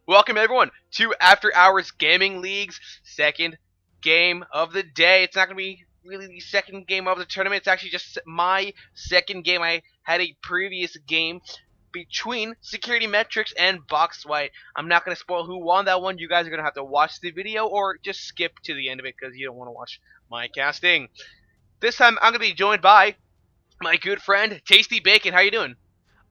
Welcome everyone to After Hours Gaming League's second game of the day. It's not going to be really the second game of the tournament. It's actually just my second game. I had a previous game between Security Metrics and Box White. I'm not going to spoil who won that one. You guys are going to have to watch the video or just skip to the end of it because you don't want to watch my casting. This time I'm going to be joined by my good friend TastyBacon. How you doing?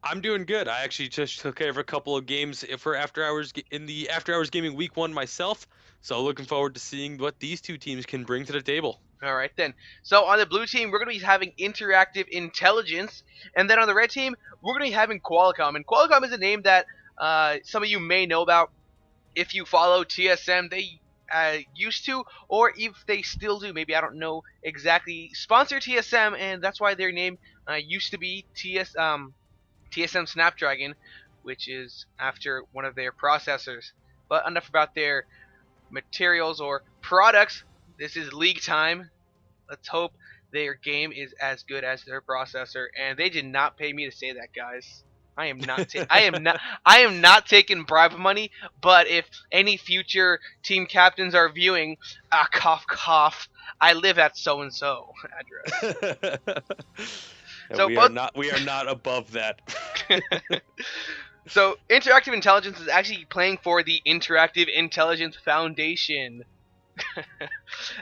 I'm doing good. I actually just took care of a couple of games for After Hours in the After Hours Gaming Week 1 myself. So looking forward to seeing what these two teams can bring to the table. All right then. So on the blue team, we're going to be having interactive intelligence, and then on the red team, we're going to be having Qualcomm. And Qualcomm is a name that some of you may know about if you follow TSM. They used to, or if they still do, maybe I don't know exactly, sponsor TSM, and that's why their name used to be TSM Snapdragon, which is after one of their processors. But enough about their materials or products. This is league time. Let's hope their game is as good as their processor. And they did not pay me to say that, guys. I am not. I am not taking bribe money. But if any future team captains are viewing, cough cough, I live at so and so address. So we are both. not above that. So interactive intelligence is actually playing for the Interactive Intelligence Foundation.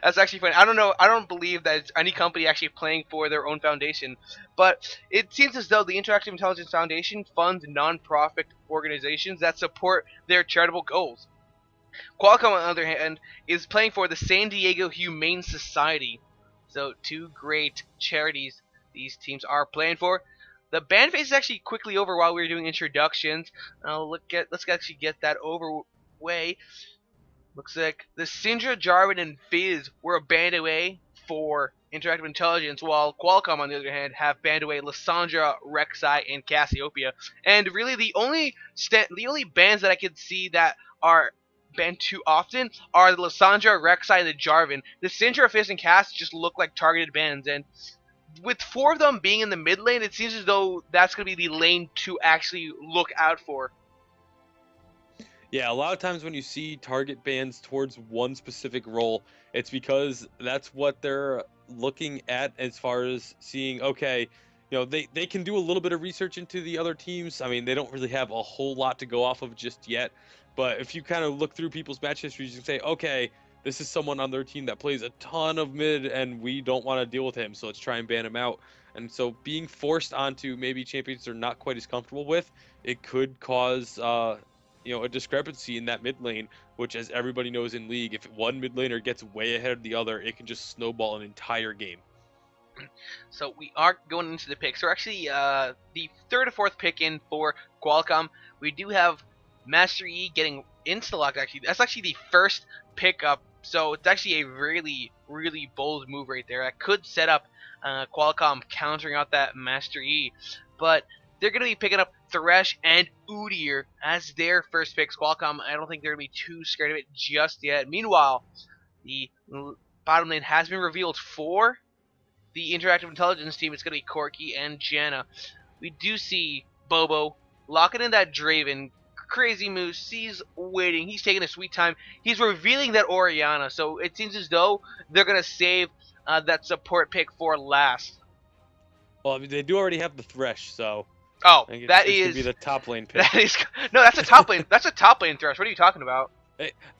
That's actually funny. I don't know. I don't believe that it's any company actually playing for their own foundation, but it seems as though the Interactive Intelligence Foundation funds non-profit organizations that support their charitable goals. Qualcomm, on the other hand, is playing for the San Diego Humane Society. So two great charities these teams are playing for. The band phase is actually quickly over while we were doing introductions. Let's actually get that over way. Looks like the Syndra, Jarvan, and Fizz were banned away for Interactive Intelligence, while Qualcomm, on the other hand, have banned away Lissandra, Rek'Sai, and Cassiopeia. And really, the only bans that I could see that are banned too often are the Lissandra, Rek'Sai, and the Jarvan. The Syndra, Fizz, and Cass just look like targeted bans, and with four of them being in the mid lane, it seems as though that's going to be the lane to actually look out for. Yeah, a lot of times when you see target bans towards one specific role, it's because that's what they're looking at as far as seeing, okay, they can do a little bit of research into the other teams. I mean, they don't really have a whole lot to go off of just yet. But if you kind of look through people's match histories, you can say, okay, this is someone on their team that plays a ton of mid and we don't want to deal with him, so let's try and ban him out. And so being forced onto maybe champions they're not quite as comfortable with, it could cause a discrepancy in that mid lane, which, as everybody knows in League, if one mid laner gets way ahead of the other, it can just snowball an entire game. So we are going into the picks. We're actually the third or fourth pick in for Qualcomm. We do have Master Yi getting insta-locked, actually. That's actually the first pickup, so it's actually a really, really bold move right there. That could set up Qualcomm countering out that Master Yi. But they're going to be picking up Thresh and Udyr as their first picks. Qualcomm, I don't think they're going to be too scared of it just yet. Meanwhile, the bottom lane has been revealed for the Interactive Intelligence team. It's going to be Corki and Janna. We do see Bobo locking in that Draven. Crazy moves. He's waiting. He's taking a sweet time. He's revealing that Orianna. So it seems as though they're going to save that support pick for last. Well, I mean, they do already have the Thresh, so Oh, I think that it's gonna is be the top lane pick. that is no. That's a top lane. That's a top lane Thresh. What are you talking about?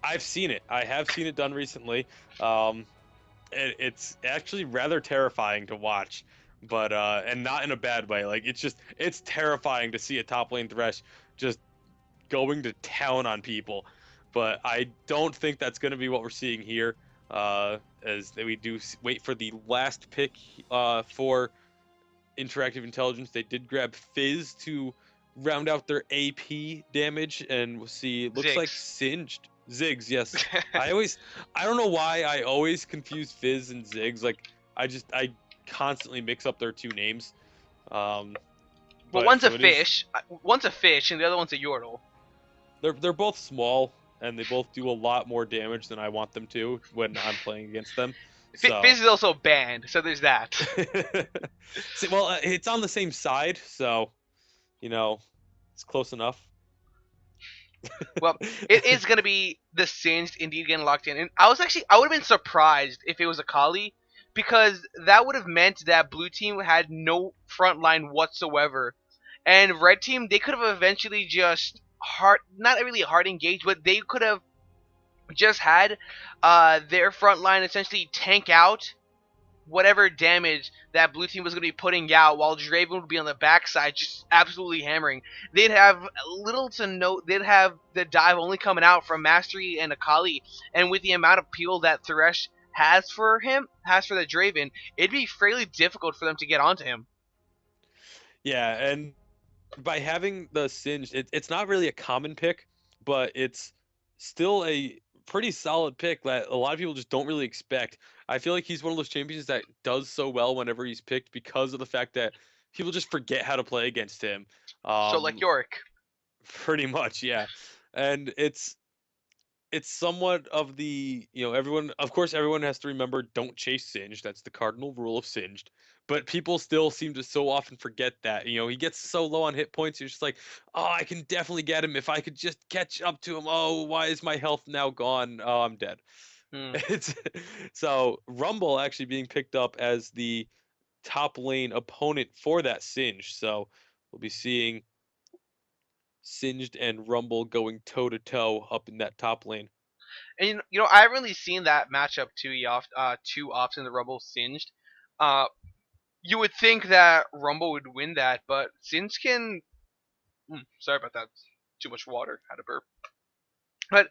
I've seen it. I have seen it done recently. It's actually rather terrifying to watch, but and not in a bad way. Like it's terrifying to see a top lane Thresh just going to town on people. But I don't think that's going to be what we're seeing here. As we do wait for the last pick for Interactive Intelligence. They did grab Fizz to round out their AP damage, and we'll see. It looks like Ziggs. Singed. Ziggs, yes. I don't know why I always confuse Fizz and Ziggs. Like, I constantly mix up their two names. Well, But one's a so it is. fish. One's a fish, and the other one's a Yordle. They're both small, and they both do a lot more damage than I want them to when I'm playing against them. So. Fizz is also banned, so there's that. Well, it's on the same side, so it's close enough. Well, it is gonna be the Singed indeed getting locked in, and I would have been surprised if it was a Kali, because that would have meant that blue team had no front line whatsoever, and red team they could have eventually just not really hard engaged, but they could have just had their front line essentially tank out whatever damage that blue team was going to be putting out, while Draven would be on the backside just absolutely hammering. They'd have little to no, they'd have the dive only coming out from Mastery and Akali, and with the amount of peel that Thresh has for the Draven, it'd be fairly difficult for them to get onto him. Yeah, and by having the Singed, it's not really a common pick, but it's still a pretty solid pick that a lot of people just don't really expect. I feel like he's one of those champions that does so well whenever he's picked because of the fact that people just forget how to play against him. So like Um, Yorick. Pretty much, yeah. And it's somewhat of the, everyone, of course, everyone has to remember, don't chase Singed. That's the cardinal rule of Singed. But people still seem to so often forget that. He gets so low on hit points, you're just like, oh, I can definitely get him if I could just catch up to him. Oh, why is my health now gone? Oh, I'm dead. Hmm. It's so Rumble actually being picked up as the top lane opponent for that Singe. So we'll be seeing Singed and Rumble going toe to toe up in that top lane. And I haven't really seen that matchup too often. The Rumble Singed. Uh, you would think that Rumble would win that, but Singed can. Sorry about that. Too much water. Had a burp. But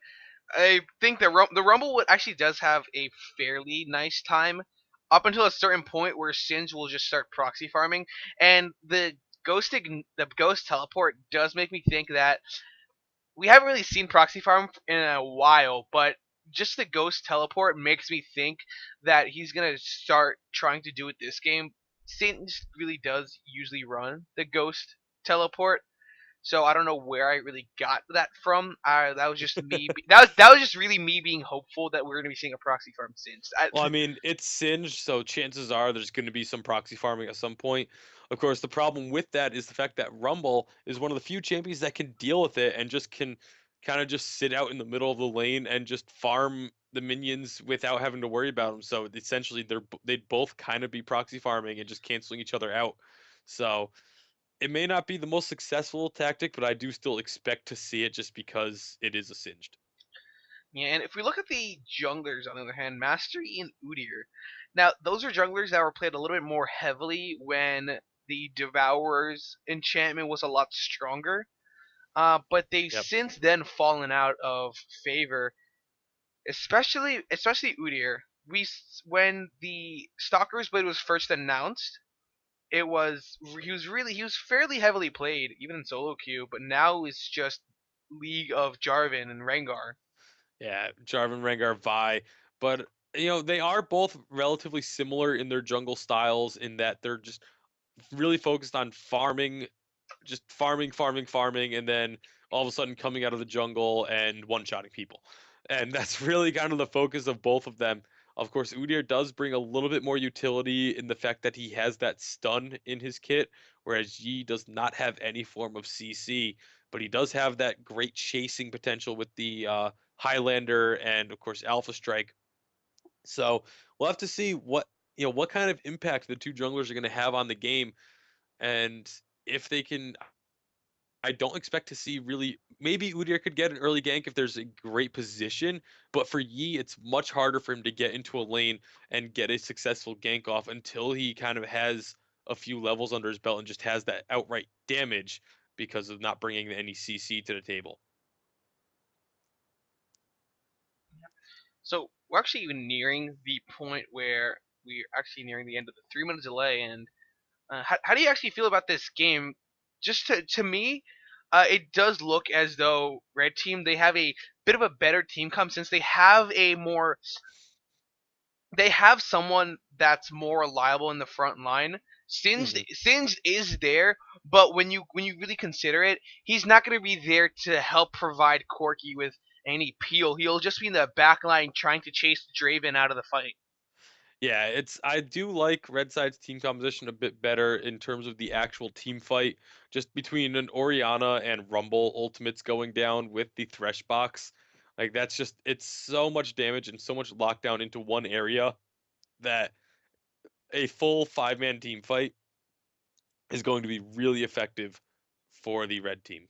I think the Rumble actually does have a fairly nice time up until a certain point where Sins will just start proxy farming, and the ghost teleport does make me think that we haven't really seen proxy farm in a while, but just the ghost teleport makes me think that he's gonna start trying to do it this game. Sins really does usually run the ghost teleport, so I don't know where I really got that from. That was just me. That was just really me being hopeful that we're gonna be seeing a proxy farm soon. Well, I mean, it's Singed, so chances are there's going to be some proxy farming at some point. Of course, the problem with that is the fact that Rumble is one of the few champions that can deal with it and just can kind of just sit out in the middle of the lane and just farm the minions without having to worry about them. So essentially, they'd both kind of be proxy farming and just canceling each other out. So it may not be the most successful tactic, but I do still expect to see it just because it is a Singed. Yeah, and if we look at the junglers on the other hand, Mastery and Udyr. Now those are junglers that were played a little bit more heavily when the Devourer's enchantment was a lot stronger. But they've Yep. since then fallen out of favor, especially Udyr. When the Stalker's Blade was first announced, he was fairly heavily played even in solo queue, but now it's just League of Jarvan and Rengar. Yeah, Jarvan, Rengar, Vi, but they are both relatively similar in their jungle styles in that they're just really focused on farming, just farming, farming, farming, and then all of a sudden coming out of the jungle and one-shotting people. And that's really kind of the focus of both of them. Of course, Udyr does bring a little bit more utility in the fact that he has that stun in his kit, whereas Yi does not have any form of CC, but he does have that great chasing potential with the Highlander and of course Alpha Strike. So we'll have to see what kind of impact the two junglers are going to have on the game, and if they can. I don't expect to see really. Maybe Udyr could get an early gank if there's a great position, but for Yi, it's much harder for him to get into a lane and get a successful gank off until he kind of has a few levels under his belt and just has that outright damage because of not bringing any CC to the table. So we're actually even nearing the point where we're actually nearing the end of the 3 minute delay. And how do you actually feel about this game? Just to me, it does look as though Red Team they have a bit of a better team comp since they have someone that's more reliable in the front line. Hmm. Singed is there, but when you really consider it, he's not going to be there to help provide Corki with any peel. He'll just be in the back line trying to chase Draven out of the fight. Yeah, I do like Red Side's team composition a bit better in terms of the actual team fight, just between an Orianna and Rumble ultimates going down with the Thresh box. Like that's just it's so much damage and so much lockdown into one area that a full 5-man team fight is going to be really effective for the red team.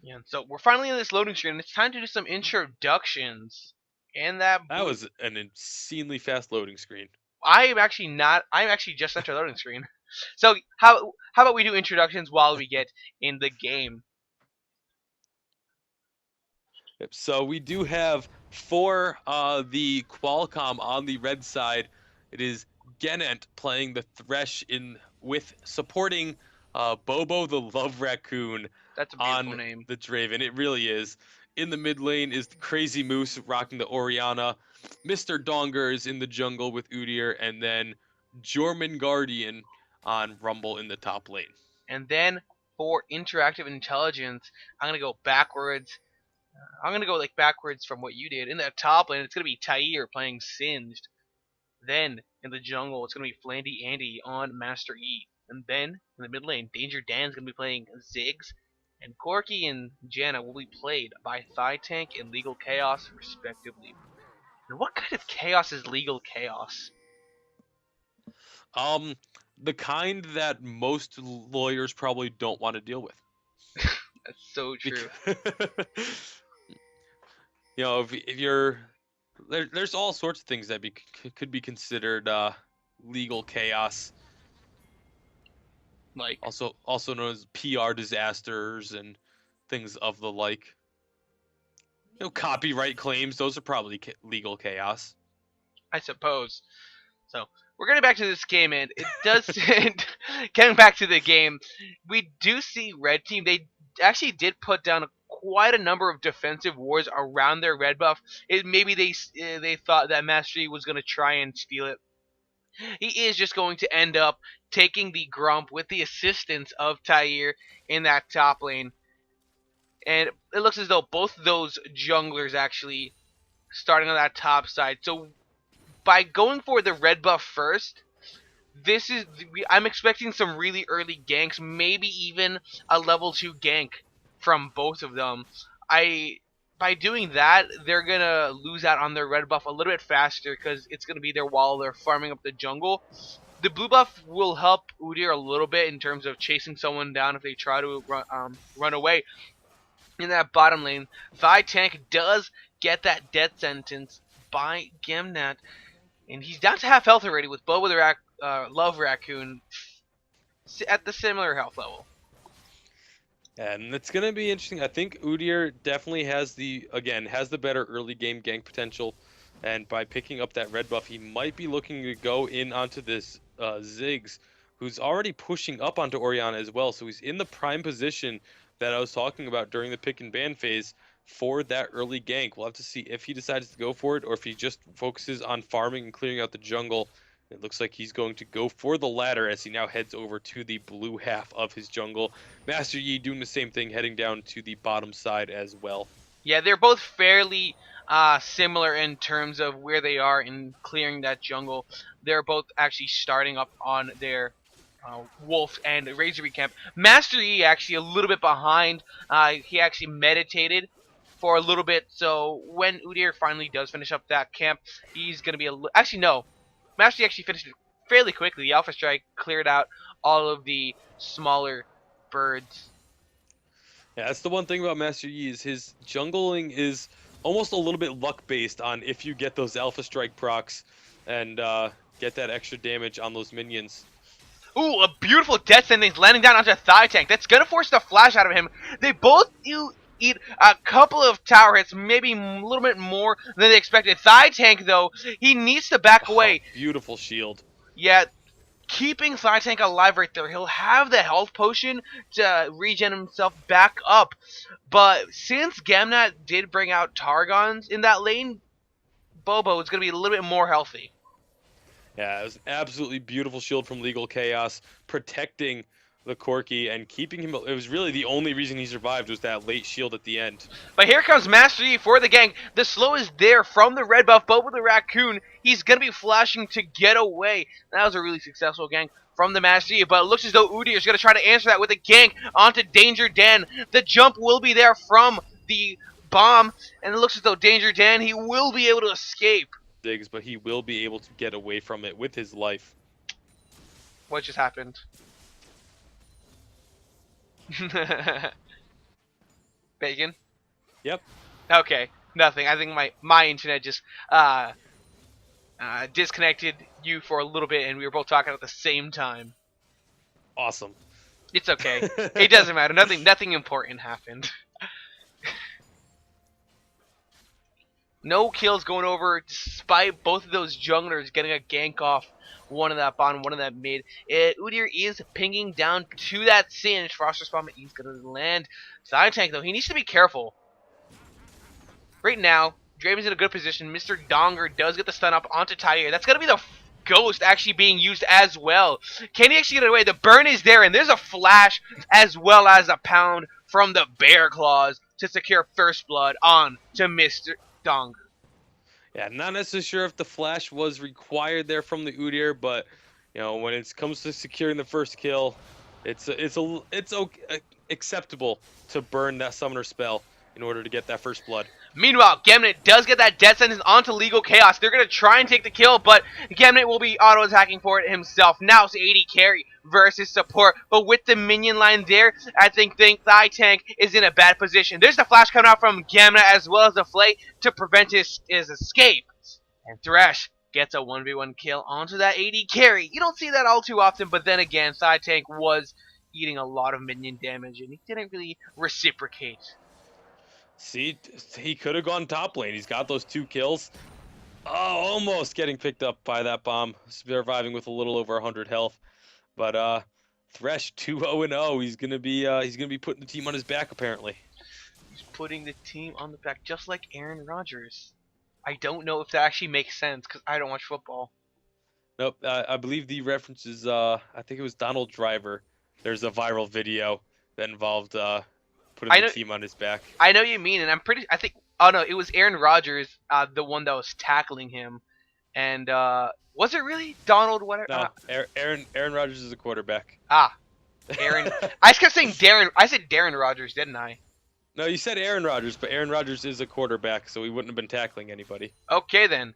Yeah, so we're finally in this loading screen, and it's time to do some introductions. And that That blue, was an insanely fast loading screen. I'm actually not. I'm actually just entered loading screen. So how about we do introductions while we get in the game? Yep. So we do have for the Qualcomm on the red side. It is Genent playing the Thresh in with supporting Bobo the Love Raccoon That's a beautiful on name. the Draven. It really is. In the mid lane is the Crazy Moose rocking the Orianna. Mr. Donger is in the jungle with Udyr, and then Jorman Guardian on Rumble in the top lane. And then for interactive intelligence, I'm gonna go backwards. I'm gonna go like backwards from what you did. In the top lane, it's gonna be Tyr playing Singed. Then in the jungle, it's gonna be Flandy Andy on Master E. And then in the mid lane, Danger Dan's gonna be playing Ziggs. And Corky and Janna will be played by Thigh Tank and Legal Chaos, respectively. And what kind of chaos is Legal Chaos? Um, the kind that most lawyers probably don't want to deal with. That's so true. Because, if you're there's all sorts of things that could be considered legal chaos. Like, Also known as PR disasters and things of the like. Copyright claims, those are probably legal chaos. I suppose. So we're getting back to this game, and it does. Getting back to the game, we do see Red Team. They actually did put down quite a number of defensive wards around their red buff. Maybe they thought that Master Yi was going to try and steal it. He is just going to end up taking the Grump with the assistance of Tyr in that top lane. And it looks as though both those junglers actually starting on that top side. So by going for the red buff first, I'm expecting some really early ganks, maybe even a level 2 gank from both of them. By doing that, they're gonna lose out on their red buff a little bit faster because it's gonna be there while they're farming up the jungle. The blue buff will help Udyr a little bit in terms of chasing someone down if they try to run away. In that bottom lane, Thigh Tank does get that death sentence by Gemnat, and he's down to half health already with Bobo the Love Raccoon at the similar health level. And it's gonna be interesting. I think Udyr definitely has the better early game gank potential, and by picking up that red buff, he might be looking to go in onto this Ziggs, who's already pushing up onto Orianna as well. So he's in the prime position that I was talking about during the pick and ban phase for that early gank. We'll have to see if he decides to go for it or if he just focuses on farming and clearing out the jungle. It looks like he's going to go for the latter as he now heads over to the blue half of his jungle. Master Yi doing the same thing, heading down to the bottom side as well. Yeah, they're both fairly similar in terms of where they are in clearing that jungle. They're both actually starting up on their Wolf and Razor camp. Master Yi actually a little bit behind. He actually meditated for a little bit, so when Udyr finally does finish up that camp, he's going to be actually no. Master Yi actually finished it fairly quickly. The Alpha Strike cleared out all of the smaller birds. Yeah, that's the one thing about Master Yi is his jungling is almost a little bit luck based on if you get those Alpha Strike procs and get that extra damage on those minions. Ooh, a beautiful death sentence landing down onto Thigh Tank. That's gonna force the flash out of him. They both eat a couple of tower hits, maybe a little bit more than they expected. Thigh Tank, though, he needs to back away. Beautiful shield. Yeah, keeping Thigh Tank alive right there. He'll have the health potion to regen himself back up. But since Gamnat did bring out Targons in that lane, Bobo is going to be a little bit more healthy. Yeah, it was an absolutely beautiful shield from Legal Chaos, protecting the Corki and keeping him. It was really the only reason he survived was that late shield at the end. But here comes Master Yi for the gank. The slow is there from the red buff, but with the Raccoon, he's going to be flashing to get away. That was a really successful gank from the Master Yi, but it looks as though Udyr is going to try to answer that with a gank onto Danger Dan. The jump will be there from the bomb, and it looks as though Danger Dan, he will be able to escape. But he will be able to get away from it with his life. What just happened? Bacon? Yep. Okay, nothing. I think my internet just disconnected you for a little bit, and we were both talking at the same time. Awesome. It's okay. It doesn't matter. Nothing important happened. No kills going over, despite both of those junglers getting a gank off. One of that bottom, one of that mid. Udyr is pinging down to that Singe. Froster's bomb, he's going to land. Side tank, though, he needs to be careful. Right now, Draven's in a good position. Mr. Donger does get the stun up onto Tyre. That's going to be the Ghost actually being used as well. Can he actually get away? The burn is there, and there's a flash as well as a pound from the Bear Claws to secure first blood on to Mr. Donger. Yeah, not necessarily sure if the flash was required there from the Udyr, but you know, when it comes to securing the first kill, it's okay, acceptable to burn that summoner spell in order to get that first blood. Meanwhile, Gemnet does get that death sentence onto Legal Chaos. They're going to try and take the kill, but Gemnet will be auto-attacking for it himself. Now it's AD carry versus support, but with the minion line there, I think Thigh Tank is in a bad position. There's the flash coming out from Gemnet as well as the Flay to prevent his escape. And Thresh gets a 1v1 kill onto that AD carry. You don't see that all too often, but then again, Thigh Tank was eating a lot of minion damage, and he didn't really reciprocate. See, he could have gone top lane. He's got those 2 kills. Oh, almost getting picked up by that bomb. Surviving with a little over 100 health. But Thresh 2-0-0. He's gonna be putting the team on his back apparently. He's putting the team on the back just like Aaron Rodgers. I don't know if that actually makes sense because I don't watch football. Nope. I believe the reference is I think it was Donald Driver. There's a viral video that involved putting the team on his back. I know what you mean, and I think, oh no, it was Aaron Rodgers, the one that was tackling him, and was it really Donald? Whatever. No, Aaron Rodgers is a quarterback. Aaron. I just kept saying Darren. I said Darren Rodgers, didn't I? No, you said Aaron Rodgers, but Aaron Rodgers is a quarterback, so he wouldn't have been tackling anybody. Okay then.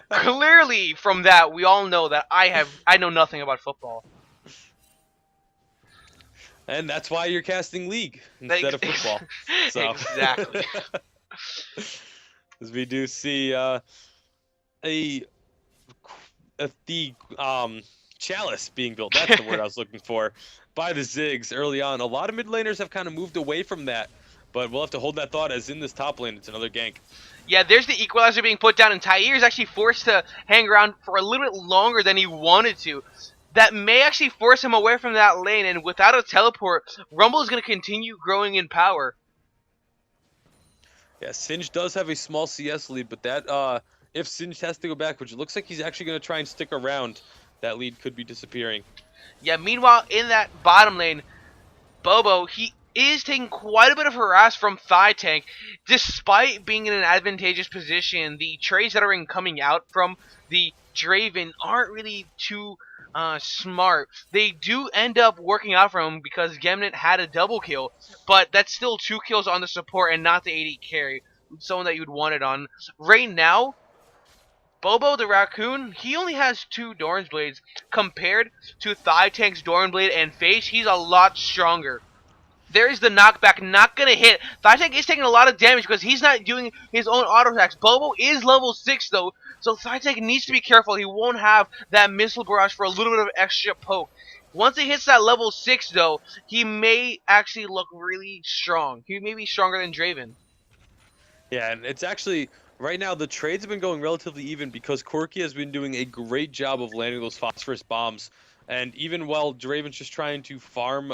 Clearly, from that, we all know that I know nothing about football. And that's why you're casting League instead of football. So. Exactly. As we do see the chalice being built. That's the word I was looking for. By the Ziggs early on. A lot of mid laners have kind of moved away from that. But we'll have to hold that thought as in this top lane, it's another gank. Yeah, there's the equalizer being put down, and Tyre is actually forced to hang around for a little bit longer than he wanted to. That may actually force him away from that lane, and without a teleport, Rumble is going to continue growing in power. Yeah, Singe does have a small CS lead, but that if Singe has to go back, which it looks like he's actually going to try and stick around, that lead could be disappearing. Yeah, meanwhile, in that bottom lane, Bobo, he is taking quite a bit of harass from Thigh Tank. Despite being in an advantageous position, the trades that are coming out from the Draven aren't really too smart. They do end up working out for him because Gemnet had a double kill, but that's still 2 kills on the support and not the AD carry, someone that you'd want it on. Right now, Bobo the Raccoon, he only has 2 Doran's Blades compared to Thigh Tank's Doran Blade and Face. He's a lot stronger. There's the knockback, not going to hit. Thigh Tank is taking a lot of damage because he's not doing his own auto attacks. Bobo is level 6 though, so Thigh Tank needs to be careful. He won't have that missile barrage for a little bit of extra poke. Once he hits that level 6 though, he may actually look really strong. He may be stronger than Draven. Yeah, and it's actually, right now the trades have been going relatively even because Corki has been doing a great job of landing those phosphorus bombs. And even while Draven's just trying to farm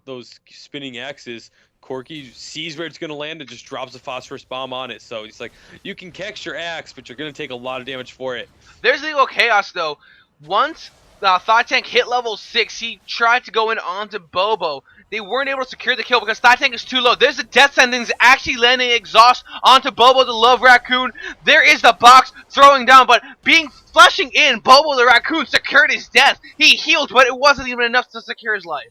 those spinning axes, Corki sees where it's going to land and just drops a phosphorus bomb on it. So he's like, you can catch your axe, but you're going to take a lot of damage for it. There's Legal Chaos, though. Once Thought Tank hit level 6. He tried to go in onto Bobo. They weren't able to secure the kill because Thought Tank is too low. There's a death sentence actually landing exhaust onto Bobo the Love Raccoon. There is the box throwing down, but flushing in, Bobo the Raccoon secured his death. He healed, but it wasn't even enough to secure his life.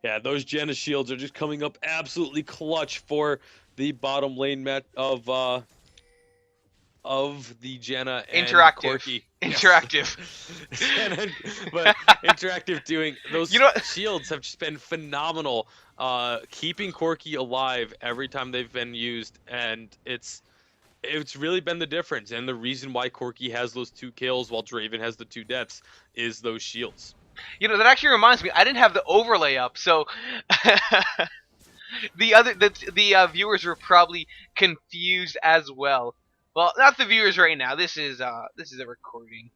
Yeah, those Jenna shields are just coming up absolutely clutch for the bottom lane match of the Jenna and Corki. Interactive. Yes. But Interactive doing those shields have just been phenomenal, keeping Corki alive every time they've been used, and it's really been the difference. And the reason why Corki has those 2 kills while Draven has the 2 deaths is those shields. That actually reminds me, I didn't have the overlay up, so the viewers were probably confused as well. Well, not the viewers right now. This is a recording.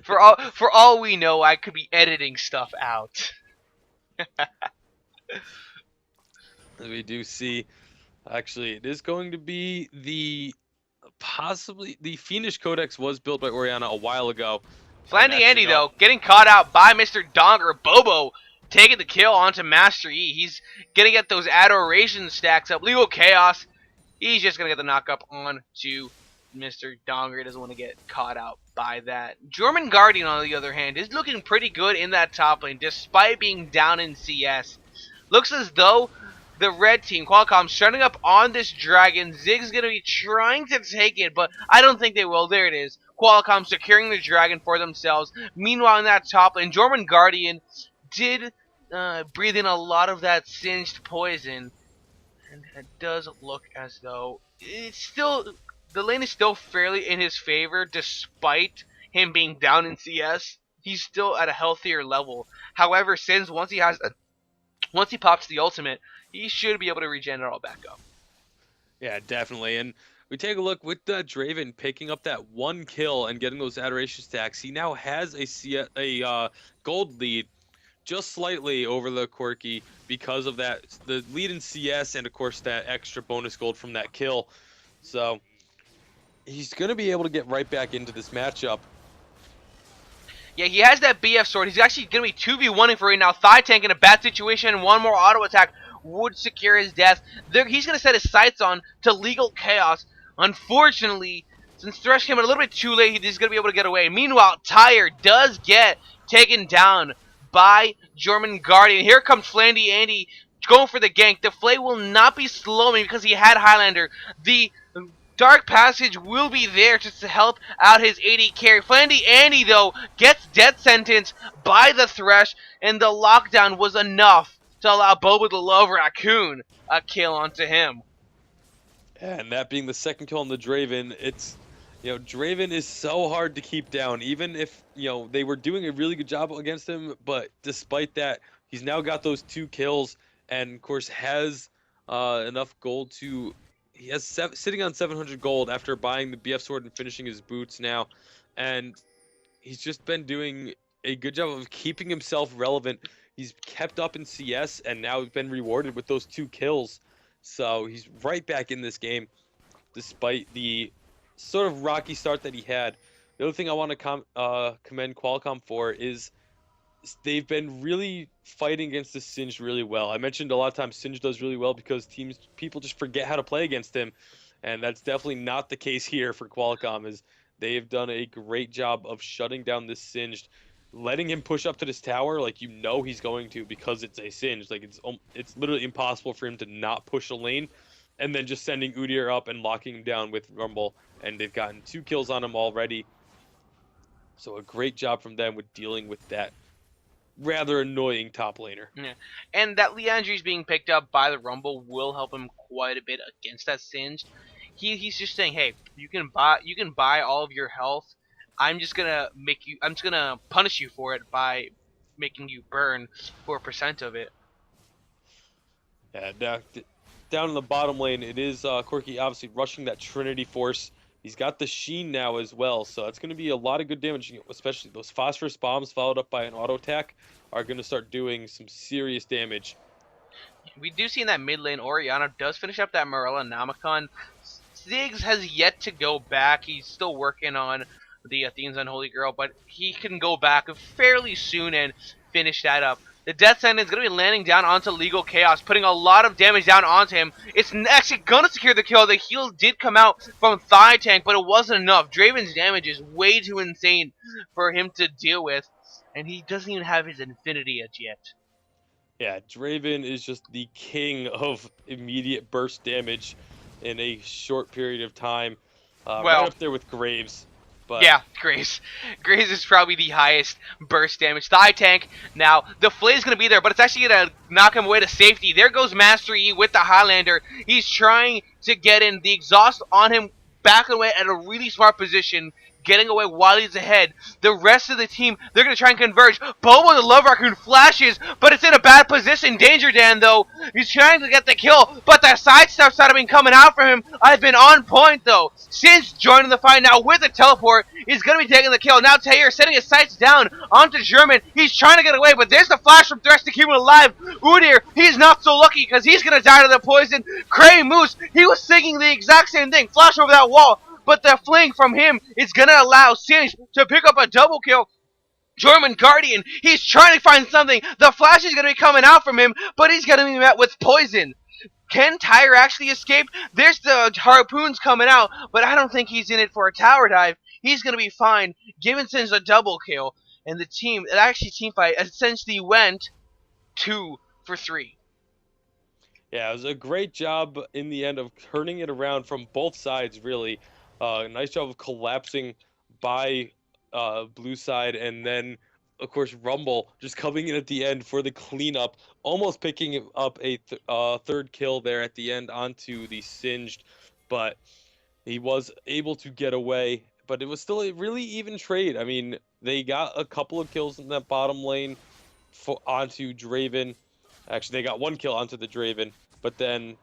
For all we know, I could be editing stuff out. We do see, actually, it is going to be possibly the Fiendish Codex was built by Oriana a while ago. Flandy Andy, though, getting caught out by Mr. Donger. Bobo taking the kill onto Master E. He's going to get those adoration stacks up. Legal Chaos, he's just going to get the knock up onto Mr. Donger. He doesn't want to get caught out by that. German Guardian, on the other hand, is looking pretty good in that top lane, despite being down in CS. Looks as though the red team, Qualcomm, starting up on this dragon. Zig's going to be trying to take it, but I don't think they will. There it is. Qualcomm securing the dragon for themselves. Meanwhile, in that top lane, German Guardian did breathe in a lot of that singed poison. And it does look as though the lane is still fairly in his favor, despite him being down in CS. He's still at a healthier level. However, since once he pops the ultimate, he should be able to regen it all back up. Yeah, definitely. And we take a look with Draven picking up that 1 kill and getting those adoration stacks. He now has a gold lead, just slightly over the Corki because of that, the lead in CS, and of course that extra bonus gold from that kill. So he's going to be able to get right back into this matchup. Yeah, he has that BF sword. He's actually going to be 2v1ing for right now. Thigh Tank in a bad situation, and one more auto attack would secure his death. He's going to set his sights on to Legal Chaos. Unfortunately, since Thresh came in a little bit too late, he's going to be able to get away. Meanwhile, Tyre does get taken down by German Guardian. Here comes Flandy Andy going for the gank. The Flay will not be slowing because he had Highlander. The Dark Passage will be there just to help out his AD carry. Flandy Andy, though, gets death sentence by the Thresh, and the lockdown was enough to allow Bobo the Love Raccoon a kill onto him. And that being the second kill on the Draven, it's, Draven is so hard to keep down, even if, they were doing a really good job against him, but despite that, he's now got those 2 kills, and of course has enough gold to... He has sitting on 700 gold after buying the BF sword and finishing his boots now, and he's just been doing a good job of keeping himself relevant. He's kept up in CS and now been rewarded with those 2 kills, so he's right back in this game despite the sort of rocky start that he had. The other thing I want to commend Qualcomm for is they've been really fighting against the Singed really well. I mentioned a lot of times Singed does really well because people just forget how to play against him, and that's definitely not the case here for Qualcomm. Is they have done a great job of shutting down this Singed, letting him push up to this tower like he's going to because it's a Singed. Like it's literally impossible for him to not push a lane, and then just sending Udyr up and locking him down with Rumble, and they've gotten 2 kills on him already. So a great job from them with dealing with that rather annoying top laner. Yeah, and that Leandri's being picked up by the Rumble will help him quite a bit against that Singed. He's just saying, hey, you can buy all of your health. I'm just gonna punish you for it by making you burn 4% of it. Yeah, down in the bottom lane, it is Corki obviously rushing that Trinity Force. He's got the Sheen now as well, so it's going to be a lot of good damage, especially those Phosphorus Bombs followed up by an auto attack are going to start doing some serious damage. We do see in that mid lane, Oriana does finish up that Morella Namicon. Ziggs has yet to go back. He's still working on the Athene's Unholy Girl, but he can go back fairly soon and finish that up. The Death Sentence is going to be landing down onto Legal Chaos, putting a lot of damage down onto him. It's actually going to secure the kill. The heal did come out from Thigh Tank, but it wasn't enough. Draven's damage is way too insane for him to deal with, and he doesn't even have his Infinity Edge yet. Yeah, Draven is just the king of immediate burst damage in a short period of time. Right up there with Graves. But yeah, Graves. Graves is probably the highest burst damage. Thigh Tank, now, the Flay's going to be there, but it's actually going to knock him away to safety. There goes Master E with the Highlander. He's trying to get in. The exhaust on him, back away at a really smart position, getting away while he's ahead. The rest of the team, they're going to try and converge. Bobo the Love Raccoon flashes, but it's in a bad position. Danger Dan, though, he's trying to get the kill, but the sidesteps that have been coming out for him have been on point, though. Since joining the fight now with the teleport, he's going to be taking the kill. Now Taylor setting his sights down onto German. He's trying to get away, but there's the flash from Thresh to keep him alive. Udyr, he's not so lucky because he's going to die to the poison. Cray Moose, he was thinking the exact same thing. Flash over that wall. But the fling from him is going to allow Singe to pick up a double kill. German Guardian, he's trying to find something. The flash is going to be coming out from him, but he's going to be met with poison. Can Tyre actually escape? There's the harpoons coming out, but I don't think he's in it for a tower dive. He's going to be fine. Giving Singe a double kill. And the team, team fight essentially went 2 for 3. Yeah, it was a great job in the end of turning it around from both sides, really. Nice job of collapsing by blue side, and then, of course, Rumble just coming in at the end for the cleanup, almost picking up a third kill there at the end onto the Singed, but he was able to get away. But it was still a really even trade. I mean, they got a couple of kills in that bottom lane onto Draven. Actually, they got one kill onto the Draven, but then,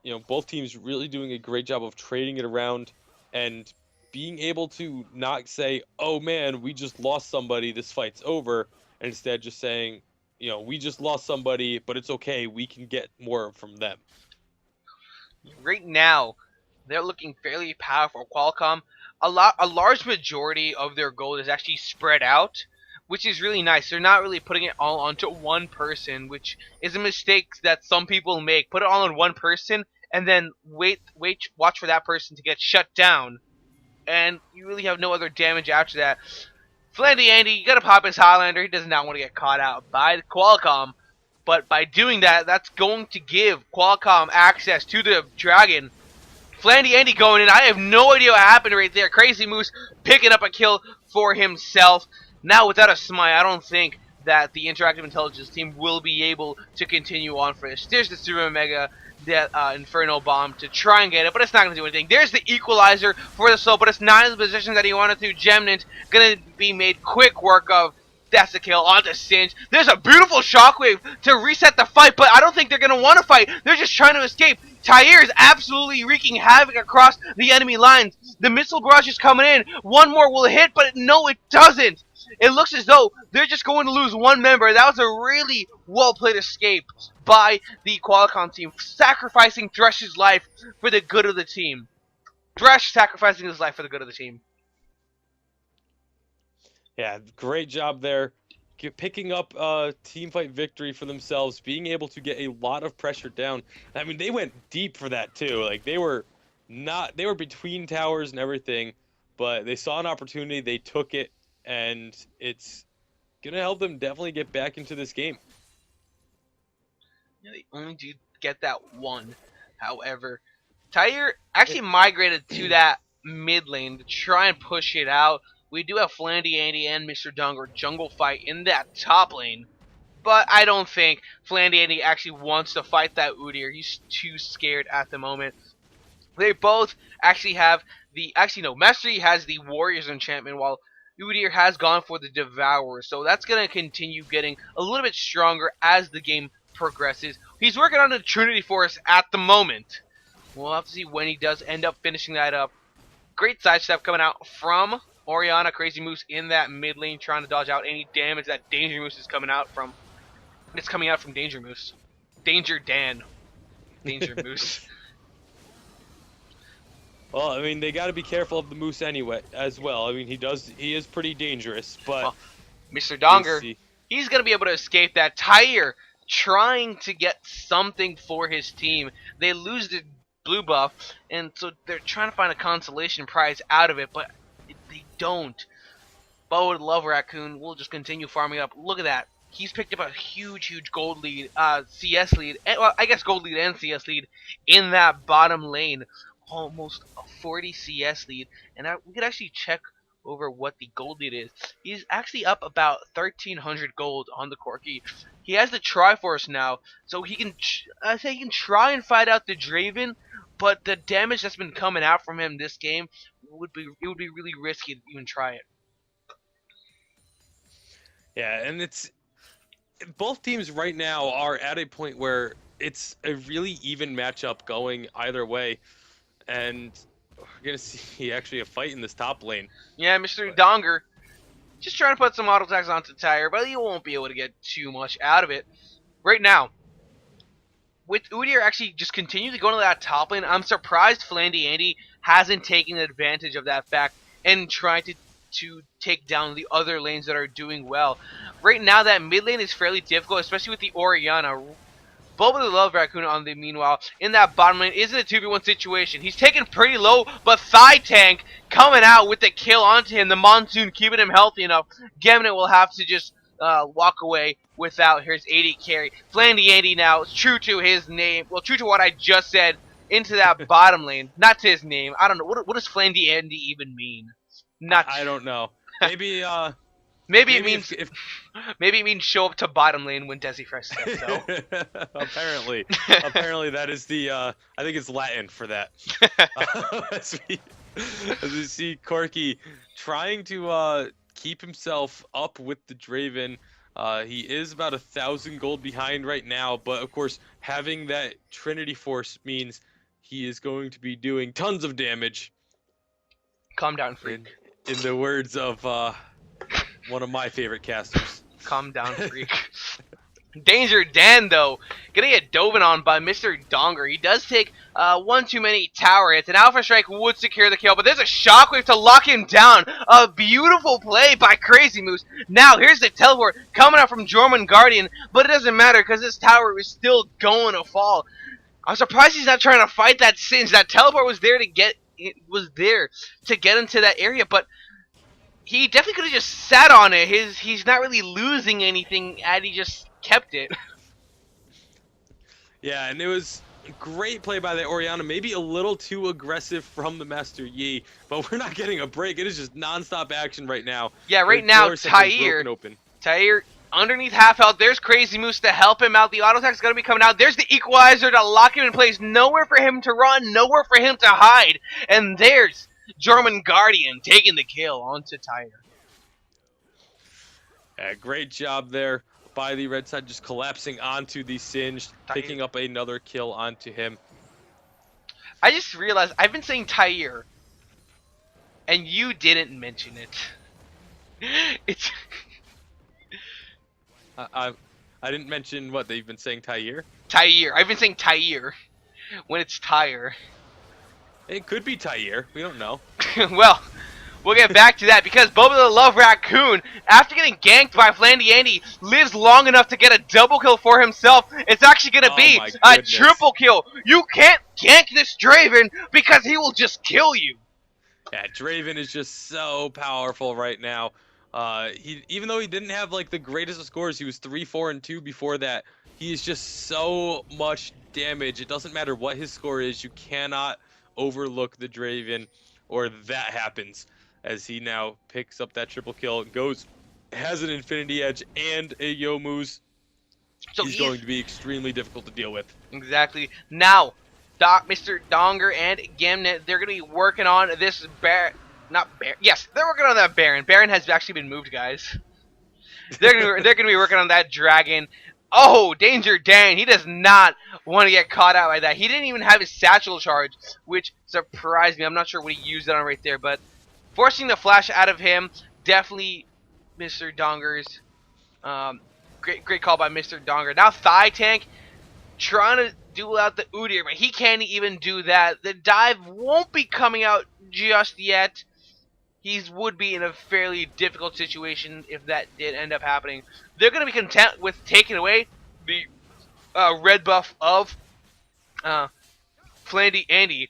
you know, both teams really doing a great job of trading it around and being able to not say, oh man, we just lost somebody, this fight's over, and instead just saying, you know, we just lost somebody, but it's okay, we can get more from them. Right now, they're looking fairly powerful. Qualcomm, a large majority of their gold is actually spread out, which is really nice. They're not really putting it all onto one person, which is a mistake that some people make. Put it all on one person, and then watch for that person to get shut down, and you really have no other damage after that. Flandy Andy, you gotta pop his Highlander. He does not want to get caught out by Qualcomm, but by doing that, that's going to give Qualcomm access to the Dragon. Flandy Andy going in. I have no idea what happened right there. Crazy Moose picking up a kill for himself. Now without a smite, I don't think that the Interactive Intelligence team will be able to continue on for this. There's the Super Mega, that Inferno Bomb to try and get it, but it's not going to do anything. There's the Equalizer for the soul, but it's not in the position that he wanted to. Gemnant going to be made quick work of. That's the kill onto Singe. There's a beautiful shockwave to reset the fight, but I don't think they're going to want to fight. They're just trying to escape. Tyre is absolutely wreaking havoc across the enemy lines. The missile barrage is coming in. One more will hit, but no, it doesn't. It looks as though they're just going to lose one member. That was a really well-played escape by the Qualcomm team, sacrificing Thresh's life for the good of the team. Thresh sacrificing his life for the good of the team. Yeah, great job there. Picking up a team fight victory for themselves, being able to get a lot of pressure down. I mean, they went deep for that too. Like they were between towers and everything, but they saw an opportunity, they took it, and it's gonna help them definitely get back into this game. Yeah, they only do get that one. However, Tyre actually migrated to that mid lane to try and push it out. We do have Flandy Andy and Mr. Dung or Jungle Fight in that top lane, but I don't think Flandy Andy actually wants to fight that Udyr. He's too scared at the moment. They both actually have Master Yi has the Warriors enchantment, while Udyr has gone for the Devourer, so that's going to continue getting a little bit stronger as the game progresses. He's working on the Trinity Force at the moment. We'll have to see when he does end up finishing that up. Great sidestep coming out from Orianna. Crazy Moose in that mid lane trying to dodge out any damage that Danger Moose is coming out from. It's coming out from Danger Moose. Danger Dan. Danger Moose. Well, I mean, they got to be careful of the moose anyway, as well. I mean, he is pretty dangerous, but Well, Mr. we'll Donger, see. he's going to be able to escape that. Tyre trying to get something for his team. They lose the blue buff, and so they're trying to find a consolation prize out of it, but they don't. Bo would love Raccoon. We'll just continue farming up. Look at that. He's picked up a huge gold lead, CS lead, well, I guess gold lead and CS lead in that bottom lane. Almost a 40 CS lead, and we could actually check over what the gold lead is. He's actually up about 1,300 gold on the Corki. He has the Triforce now, so he can, I say he can try and fight out the Draven, but the damage that's been coming out from him this game would be really risky to even try it. Yeah, and it's both teams right now are at a point where it's a really even matchup going either way, and we're gonna see actually a fight in this top lane. Yeah, Mr. Donger just trying to put some auto attacks onto Tyre, but he won't be able to get too much out of it. Right now, with Udyr actually just continue to go into that top lane, I'm surprised Flandy Andy hasn't taken advantage of that fact and tried to take down the other lanes that are doing well. Right now, that mid lane is fairly difficult, especially with the Orianna. Bulba the Love Raccoon on the meanwhile in that bottom lane is in a 2v1 situation. He's taken pretty low, but Thigh Tank coming out with the kill onto him. The Monsoon keeping him healthy enough. Gemnet will have to just walk away without his 80 carry. Flandy Andy now, true to his name, well, true to what I just said, into that bottom lane. Not to his name. I don't know. What does Flandy Andy even mean? I don't know. Maybe Maybe it means maybe it means show up to bottom lane when Desifresh says so. apparently that is the I think it's Latin for that. As we see Corki trying to keep himself up with the Draven. He is about 1,000 gold behind right now, but of course having that Trinity Force means he is going to be doing tons of damage. Calm down, freak. In the words of one of my favorite casters. Calm down, freak. Danger Dan, though, gonna get dove on by Mr. Donger. He does take one too many tower hits. An Alpha Strike would secure the kill, but there's a Shockwave to lock him down. A beautiful play by Crazy Moose. Now, here's the teleport coming out from Jorman Guardian, but it doesn't matter because this tower is still going to fall. I'm surprised he's not trying to fight that Singe. That teleport was there to get into that area, but he definitely could have just sat on it. He's not really losing anything, and he just kept it. Yeah, and it was a great play by the Orianna. Maybe a little too aggressive from the Master Yi, but we're not getting a break. It is just non-stop action right now. Yeah, right now, Tyre underneath half health. There's Crazy Moose to help him out. The auto attack's going to be coming out. There's the Equalizer to lock him in place. Nowhere for him to run, nowhere for him to hide. And there's German Guardian taking the kill onto Tyre. Yeah, great job there by the red side, just collapsing onto the Singed, picking up another kill onto him. I just realized I've been saying Tyre, and you didn't mention it. It's I didn't mention what they've been saying. Tyre. I've been saying Tyre when it's Tyre. It could be Tyre. We don't know. Well, we'll get back to that because Boba the Love Raccoon, after getting ganked by Flandy Andy, lives long enough to get a double kill for himself. It's actually going to be a triple kill. You can't gank this Draven because he will just kill you. Yeah, Draven is just so powerful right now. Even though he didn't have like the greatest of scores, he was 3-4-2 before that. He is just so much damage. It doesn't matter what his score is. You cannot overlook the Draven, or that happens, as he now picks up that triple kill, has an Infinity Edge and a Youmuu's. So he's going to be extremely difficult to deal with. Exactly. Now, Mr. Donger and Gemnet, they're going to be working on this Yes, they're working on that Baron. Baron has actually been moved, guys. They're gonna be working on that dragon. Oh, Danger Dan. He does not want to get caught out by that. He didn't even have his satchel charge, which surprised me. I'm not sure what he used it on right there, but forcing the flash out of him, definitely Mr. Donger's great call by Mr. Donger. Now Thigh Tank trying to duel out the Udyr, but he can't even do that. The dive won't be coming out just yet. He would be in a fairly difficult situation if that did end up happening. They're going to be content with taking away the red buff of Flandy Andy.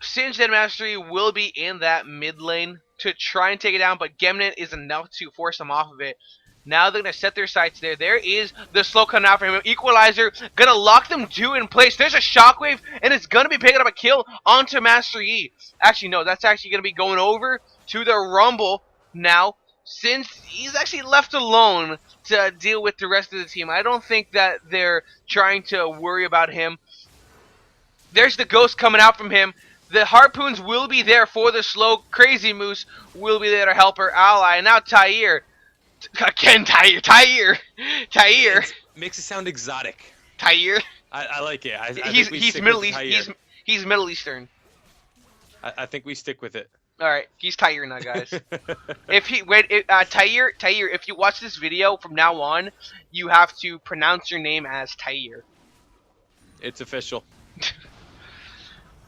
Singed and Mastery will be in that mid lane to try and take it down, but Gemnit is enough to force them off of it. Now they're going to set their sights there. There is the slow coming out for him. Equalizer, going to lock them two in place. There's a shockwave, and it's going to be picking up a kill onto Master Yi. Actually, no, that's actually going to be going over to the Rumble now, since he's actually left alone to deal with the rest of the team. I don't think that they're trying to worry about him. There's the ghost coming out from him. The harpoons will be there for the slow. Crazy Moose will be there to help her ally. And now Tyre. Again, Tyre. Makes it sound exotic. Tyre. I like it. He's Middle East. He's Middle Eastern. I think we stick with it. All right, he's Tyre now, guys. Tyre, if you watch this video from now on, you have to pronounce your name as Tyre. It's official.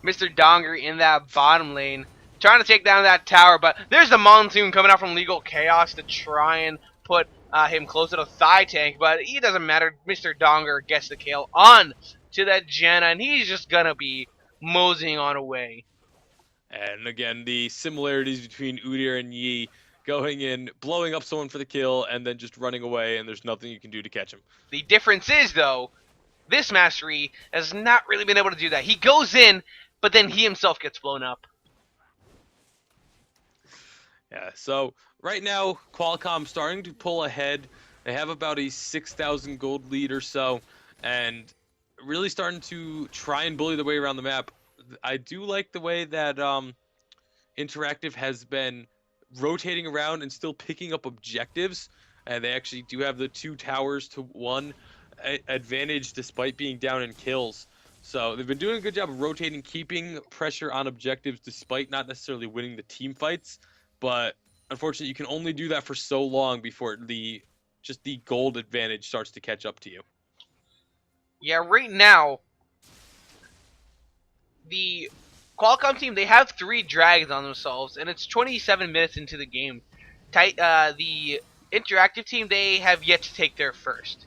Mr. Donger in that bottom lane, trying to take down that tower, but there's the Monsoon coming out from Legal Chaos to try and put him close to the thigh tank, but it doesn't matter. Mr. Donger gets the kill on to that Janna, and he's just gonna be moseying on away. And again, the similarities between Udyr and Yi, going in, blowing up someone for the kill, and then just running away, and there's nothing you can do to catch him. The difference is, though, this Master Yi has not really been able to do that. He goes in, but then he himself gets blown up. Yeah, so right now, Qualcomm starting to pull ahead. They have about a 6,000 gold lead or so, and really starting to try and bully their way around the map. I do like the way that Interactive has been rotating around and still picking up objectives, and they actually do have the 2 towers to 1 advantage despite being down in kills. So they've been doing a good job of rotating, keeping pressure on objectives despite not necessarily winning the team fights. But unfortunately, you can only do that for so long before the gold advantage starts to catch up to you. Yeah, right now, the Qualcomm team, they have 3 dragons on themselves, and it's 27 minutes into the game. The Interactive team, they have yet to take their first.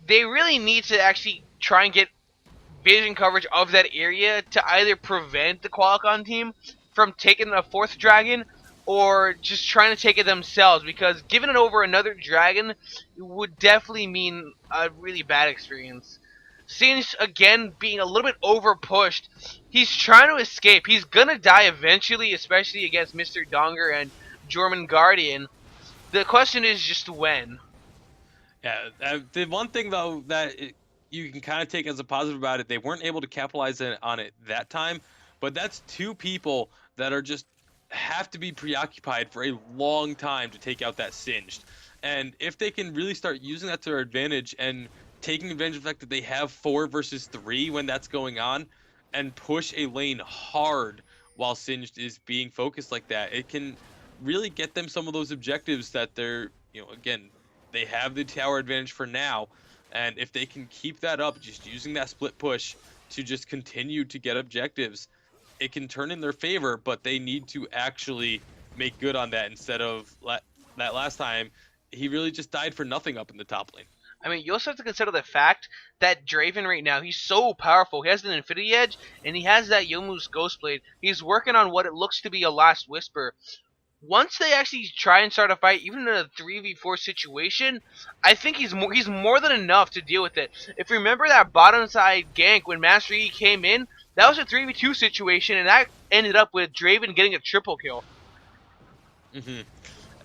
They really need to actually try and get vision coverage of that area to either prevent the Qualcomm team from taking a 4th dragon or just trying to take it themselves, because giving it over another dragon would definitely mean a really bad experience. Singe, again, being a little bit over pushed, he's trying to escape. He's gonna die eventually, especially against Mr. Donger and Jorman Guardian. The question is just when. Yeah, the one thing though that you can kind of take as a positive about it, they weren't able to capitalize on it that time, but that's 2 people that are just have to be preoccupied for a long time to take out that Singed. And if they can really start using that to their advantage and taking advantage of the fact that they have 4 versus 3 when that's going on, and push a lane hard while Singed is being focused like that, it can really get them some of those objectives that they're, again, they have the tower advantage for now. And if they can keep that up, just using that split push to just continue to get objectives, it can turn in their favor, but they need to actually make good on that instead of that last time. He really just died for nothing up in the top lane. I mean, you also have to consider the fact that Draven right now, he's so powerful. He has an Infinity Edge, and he has that Yomu's Ghostblade. He's working on what it looks to be a Last Whisper. Once they actually try and start a fight, even in a 3v4 situation, I think he's more than enough to deal with it. If you remember that bottom side gank when Master Yi came in, that was a 3v2 situation, and that ended up with Draven getting a triple kill.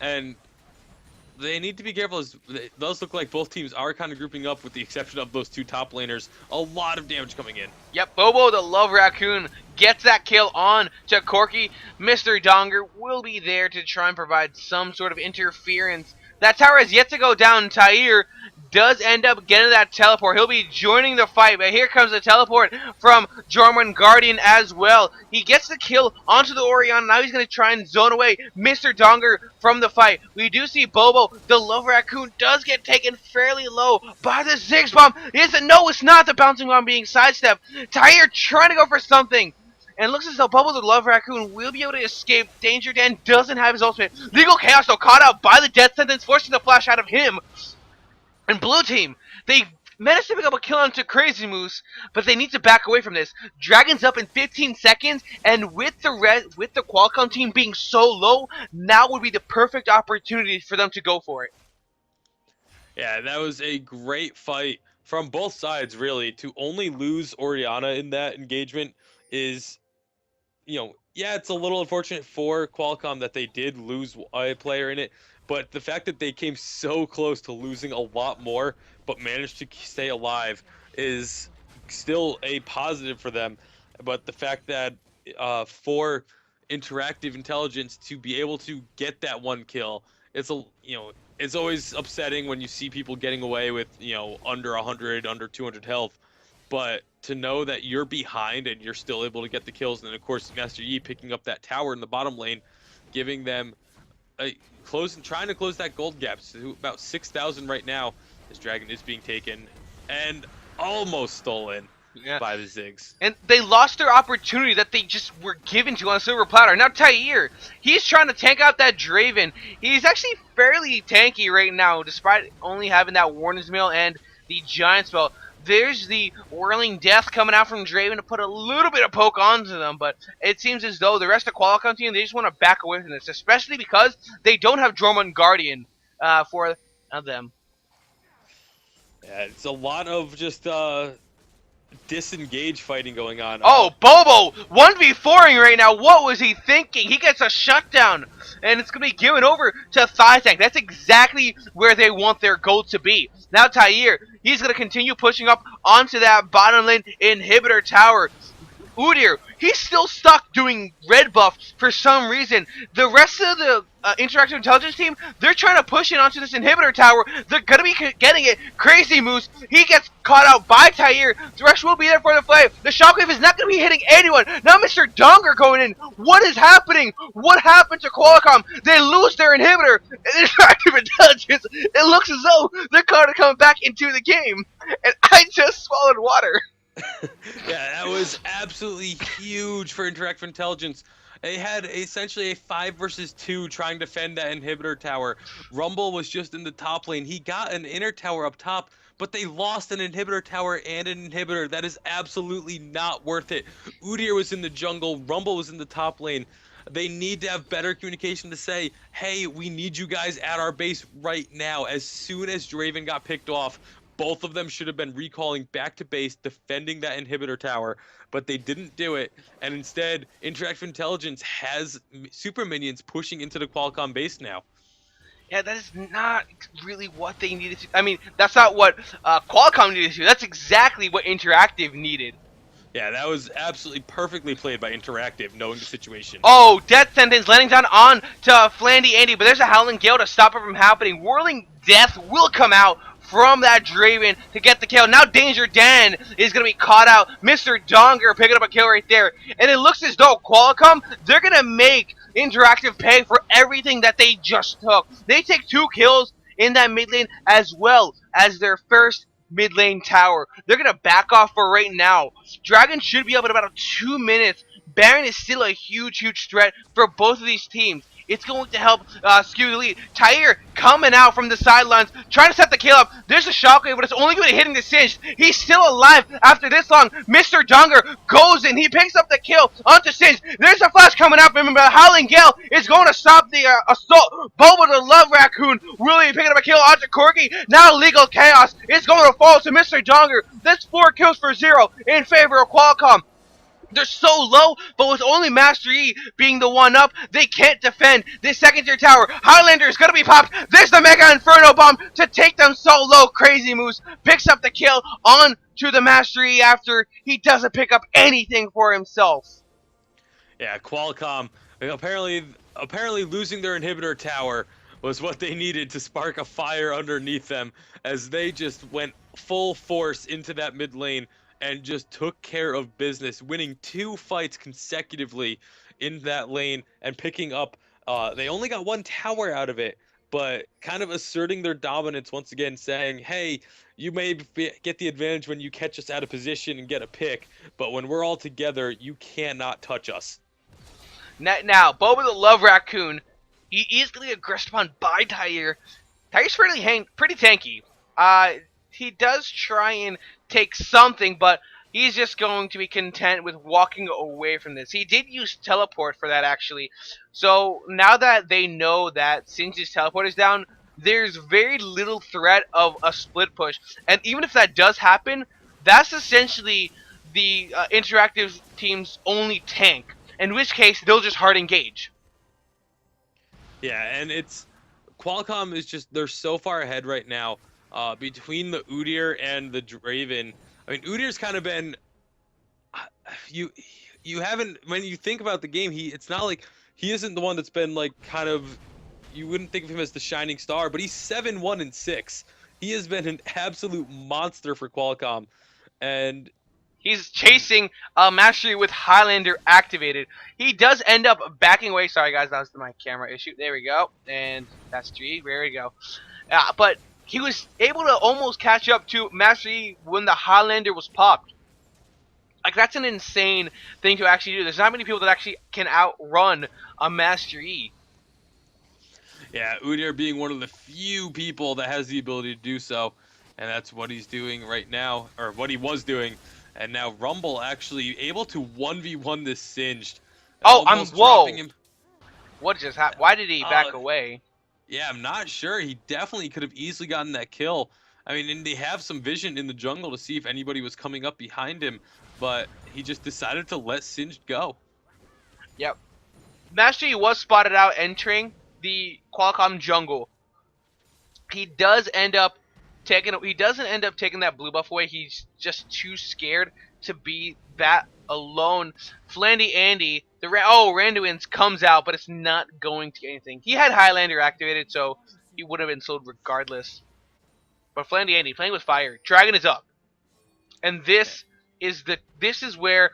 And they need to be careful, as it does look like both teams are kind of grouping up with the exception of those 2 top laners. A lot of damage coming in. Yep, Bobo the Love Raccoon gets that kill on to Corki. Mr. Donger will be there to try and provide some sort of interference. That tower has yet to go down. Tyre does end up getting that teleport. He'll be joining the fight, but here comes the teleport from Jorman Guardian as well. He gets the kill onto the Orion. Now he's going to try and zone away Mr. Donger from the fight. We do see Bobo, the Love Raccoon, does get taken fairly low by the Ziggs bomb. No, it's not the bouncing bomb being sidestepped. Tyre trying to go for something. And it looks as though Bubble the Love Raccoon will be able to escape. Danger Dan doesn't have his ultimate. Legal Chaos, though, caught out by the death sentence, forcing the flash out of him. And Blue Team, they managed to pick up a kill onto Crazy Moose, but they need to back away from this. Dragon's up in 15 seconds, and with the Qualcomm team being so low, now would be the perfect opportunity for them to go for it. Yeah, that was a great fight from both sides, really. To only lose Oriana in that engagement is, yeah, it's a little unfortunate for Qualcomm that they did lose a player in it, but the fact that they came so close to losing a lot more but managed to stay alive is still a positive for them. But the fact that for Interactive Intelligence to be able to get that one kill, it's always upsetting when you see people getting away with, under 100, under 200 health. But to know that you're behind and you're still able to get the kills, and then of course Master Yi picking up that tower in the bottom lane, giving them trying to close that gold gap to about 6,000 right now. This dragon is being taken and almost stolen by the Ziggs. And they lost their opportunity that they just were given to on a silver platter. Now Tyre, he's trying to tank out that Draven. He's actually fairly tanky right now, despite only having that Warden's Mail and the Giant Spell. There's the Whirling Death coming out from Draven to put a little bit of poke onto them, but it seems as though the rest of the Qualcomm team, they just want to back away from this, especially because they don't have Dromund Guardian for them. Yeah, it's a lot of just disengage fighting going on. Oh, Bobo! 1v4ing right now. What was he thinking? He gets a shutdown, and it's going to be given over to Thigh Tank. That's exactly where they want their goal to be. Now Tyre, he's going to continue pushing up onto that bottom lane inhibitor tower. Udyr, he's still stuck doing red buff for some reason. The rest of the Interactive Intelligence team, they're trying to push it onto this inhibitor tower. They're going to be getting it. Crazy Moose, he gets caught out by Tyre. Thresh will be there for the flame. The Shockwave is not going to be hitting anyone. Now Mr. Donger going in. What is happening? What happened to Qualcomm? They lose their inhibitor. Interactive Intelligence, it looks as though they're going to come back into the game. And I just swallowed water. Yeah, that was absolutely huge for Interactive Intelligence. They had essentially a 5 versus 2 trying to defend that inhibitor tower. Rumble was just in the top lane. He got an inner tower up top, but they lost an inhibitor tower and an inhibitor. That is absolutely not worth it. Udyr was in the jungle. Rumble was in the top lane. They need to have better communication to say, hey, we need you guys at our base right now. As soon as Draven got picked off, both of them should have been recalling back to base, defending that inhibitor tower, but they didn't do it. And instead, Interactive Intelligence has super minions pushing into the Qualcomm base now. Yeah, that is not really what they needed to. I mean, that's not what Qualcomm needed to do. That's exactly what Interactive needed. Yeah, that was absolutely perfectly played by Interactive, knowing the situation. Oh, Death Sentence landing down on to Flandy Andy, but there's a Howling Gale to stop it from happening. Whirling Death will come out from that Draven to get the kill. Now Danger Dan is going to be caught out. Mr. Donger picking up a kill right there. And it looks as though Qualcomm, they're going to make Interactive pay for everything that they just took. They take 2 kills in that mid lane as well as their first mid lane tower. They're going to back off for right now. Dragon should be up in about 2 minutes. Baron is still a huge threat for both of these teams. It's going to help skew the lead. Tyre coming out from the sidelines, trying to set the kill up. There's a shockwave, but it's only going to hit him to Singed. He's still alive after this long. Mr. Donger goes in. He picks up the kill onto Singed. There's a flash coming up. Remember, Howling Gale is going to stop the assault. Bobo the Love Raccoon really picking up a kill onto Corky. Now Legal Chaos is going to fall to Mr. Donger. That's 4 kills for 0 in favor of Qualcomm. They're so low, but with only Master Yi being the one up, they can't defend this second tier tower. Highlander is going to be popped. There's the Mega Inferno Bomb to take them so low. Crazy Moose picks up the kill on to the Master Yi after he doesn't pick up anything for himself. Yeah, Qualcomm apparently losing their inhibitor tower was what they needed to spark a fire underneath them, as they just went full force into that mid lane and just took care of business, winning 2 fights consecutively in that lane and picking up. They only got 1 tower out of it, but kind of asserting their dominance once again, saying, hey, you may get the advantage when you catch us out of position and get a pick, but when we're all together, you cannot touch us. Now, Boba the Love Raccoon, he is going to get aggressed upon by Tyre. Tyre's pretty tanky. He does try and take something, but he's just going to be content with walking away from this. He did use teleport for that, actually. So now that they know that Singe's teleport is down, there's very little threat of a split push. And even if that does happen, that's essentially the interactive team's only tank. In which case, they'll just hard engage. Yeah, and it's Qualcomm is just, they're so far ahead right now between the Udyr and the Draven. I mean, Udyr's kind of been you haven't, when you think about the game, it's not like he isn't the one that's been like kind of, you wouldn't think of him as the shining star, but he's 7-1-6. He has been an absolute monster for Qualcomm, and he's chasing Mastery with Highlander activated. He does end up backing away. Sorry, guys, that was my camera issue. There we go. And that's G. There we go. But he was able to almost catch up to Mastery when the Highlander was popped. Like, that's an insane thing to actually do. There's not many people that actually can outrun a Master E. Yeah, Udyr being one of the few people that has the ability to do so. And that's what he's doing right now, or what he was doing. And now Rumble actually able to 1v1 this Singed. Oh, whoa! What just happened? Why did he back away? Yeah, I'm not sure. He definitely could have easily gotten that kill. I mean, and they have some vision in the jungle to see if anybody was coming up behind him, but he just decided to let Singed go. Yep. Master Yi was spotted out entering the Qualcomm jungle. He doesn't end up taking that blue buff away. He's just too scared to be that alone. Flandy Andy, Randuin's comes out, but it's not going to get anything. He had Highlander activated, so he would have been sold regardless. But Flandy Andy playing with fire. Dragon is up, and this is where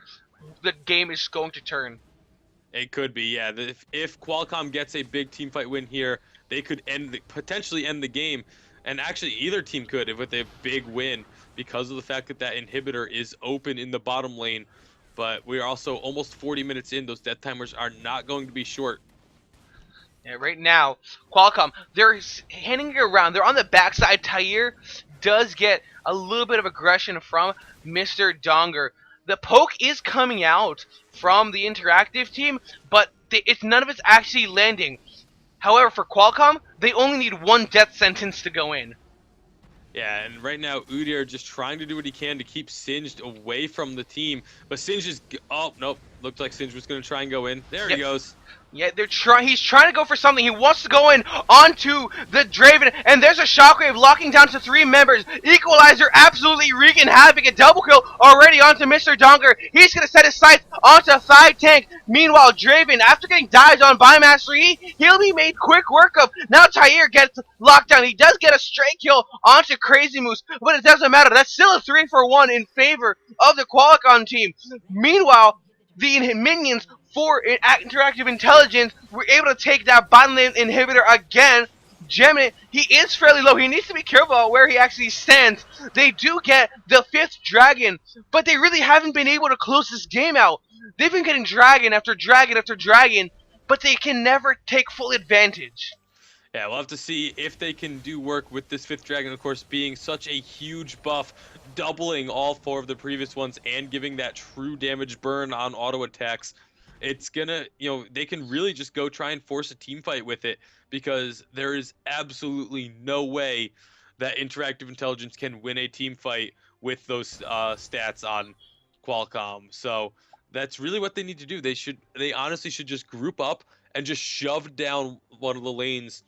the game is going to turn. It could be, yeah. If Qualcomm gets a big teamfight win here, they could potentially end the game. And actually, either team could with a big win because of the fact that inhibitor is open in the bottom lane. But we are also almost 40 minutes in. Those death timers are not going to be short. Yeah, right now, Qualcomm, they're handing it around. They're on the backside. Tyre does get a little bit of aggression from Mr. Donger. The poke is coming out from the interactive team, but none of it's actually landing. However, for Qualcomm, they only need 1 death sentence to go in. Yeah, and right now, Udyr just trying to do what he can to keep Singed away from the team. But Singed is... Oh, nope. Looked like Singed was going to try and go in. There he goes. Yeah, he's trying to go for something. He wants to go in onto the Draven, and there's a Shockwave locking down to 3 members. Equalizer absolutely wreaking havoc. A double kill already onto Mr. Donger. He's going to set his sights onto Thigh Tank. Meanwhile, Draven, after getting dived on by Master E, he'll be made quick work of. Now Tyre gets locked down. He does get a straight kill onto Crazy Moose, but it doesn't matter. That's still a 3-for-1 in favor of the Qualcomm team. Meanwhile, the minions for interactive intelligence were able to take that bottom lane inhibitor again. Gemini, he is fairly low. He needs to be careful about where he actually stands. They do get the 5th dragon, but they really haven't been able to close this game out. They've been getting dragon after dragon after dragon, but they can never take full advantage. Yeah, we'll have to see if they can do work with this 5th dragon, of course, being such a huge buff, doubling all 4 of the previous ones and giving that true damage burn on auto attacks. It's gonna, they can really just go try and force a team fight with it, because there is absolutely no way that interactive intelligence can win a team fight with those stats on Qualcomm. So that's really what they need to do. They honestly should just group up and just shove down one of the lanes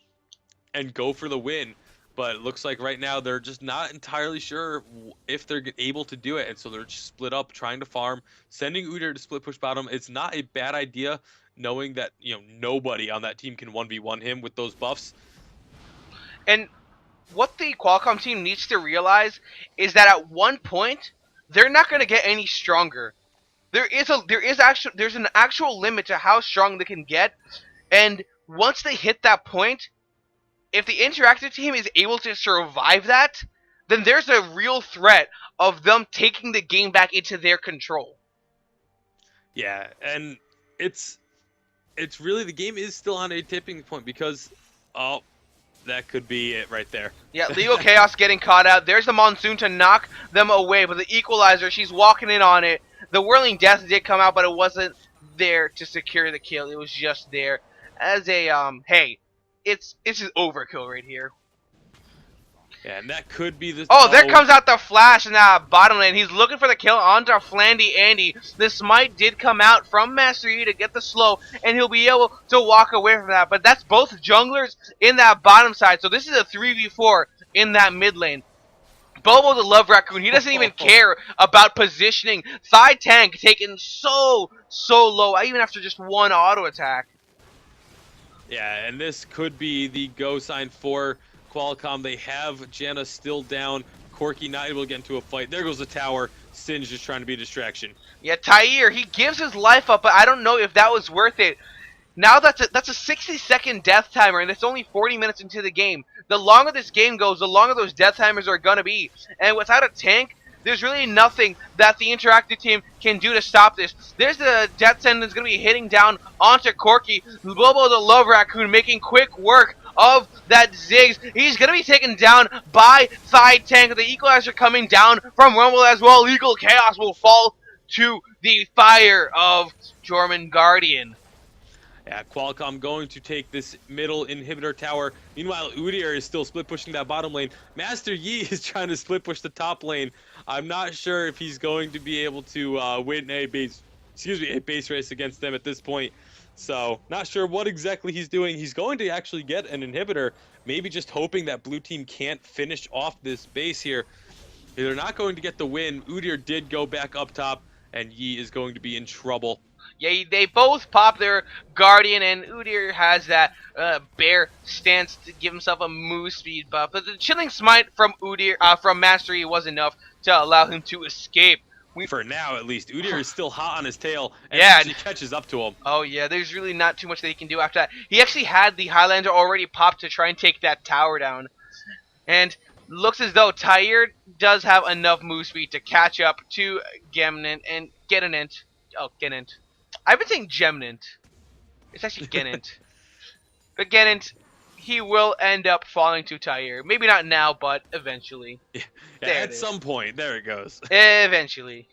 and go for the win. But it looks like right now they're just not entirely sure if they're able to do it, and so they're just split up trying to farm. Sending Udyr to split push bottom, it's not a bad idea, knowing that nobody on that team can 1v1 him with those buffs. And what the Qualcomm team needs to realize is that at one point they're not going to get any stronger. There's an actual limit to how strong they can get, and once they hit that point, if the interactive team is able to survive that, then there's a real threat of them taking the game back into their control. Yeah, and it's really, the game is still on a tipping point because, oh, that could be it right there. Yeah, Legal Chaos getting caught out. There's the Monsoon to knock them away, but the Equalizer, she's walking in on it. The Whirling Death did come out, but it wasn't there to secure the kill. It was just there as a, hey, it's just overkill right here. Yeah, and that could be the... Oh, there comes out the Flash in that bottom lane. He's looking for the kill onto Flandy Andy. The smite did come out from Master Yi to get the slow, and he'll be able to walk away from that. But that's both junglers in that bottom side, so this is a 3v4 in that mid lane. Bobo the Love Raccoon, he doesn't even care about positioning. Side tank taken so low, even after just one auto attack. Yeah, and this could be the go sign for Qualcomm. They have Janna still down. Corki not able to get into a fight. There goes the tower. Singe just trying to be a distraction. Yeah, Tyre, he gives his life up, but I don't know if that was worth it. Now that's a 60-second death timer, and it's only 40 minutes into the game. The longer this game goes, the longer those death timers are going to be. And without a tank, there's really nothing that the interactive team can do to stop this. There's the death sentence going to be hitting down onto Corki. Bobo the Love Raccoon making quick work of that Ziggs. He's going to be taken down by side tank. The Equalizer coming down from Rumble as well. Legal Chaos will fall to the fire of Jormungandr. Yeah, Qualcomm going to take this middle inhibitor tower. Meanwhile, Udyr is still split pushing that bottom lane. Master Yi is trying to split push the top lane. I'm not sure if he's going to be able to win a base race against them at this point. So, not sure what exactly he's doing. He's going to actually get an inhibitor, maybe just hoping that blue team can't finish off this base here. They're not going to get the win. Udyr did go back up top, and Yi is going to be in trouble. Yeah, they both pop their Guardian, and Udyr has that bear stance to give himself a move speed buff. But the Chilling Smite from from Master Yi was enough to allow him to escape. For now, at least. Udyr is still hot on his tail, and yeah, he catches up to him. Oh, yeah, there's really not too much that he can do after that. He actually had the Highlander already popped to try and take that tower down. And looks as though Tyre does have enough move speed to catch up to Gemnant and get an int. Oh, Genant. I've been saying Gemnant. It's actually Genant. But Genant, he will end up falling to Tyre. Maybe not now, but eventually. Yeah, at some point. There it goes. Eventually.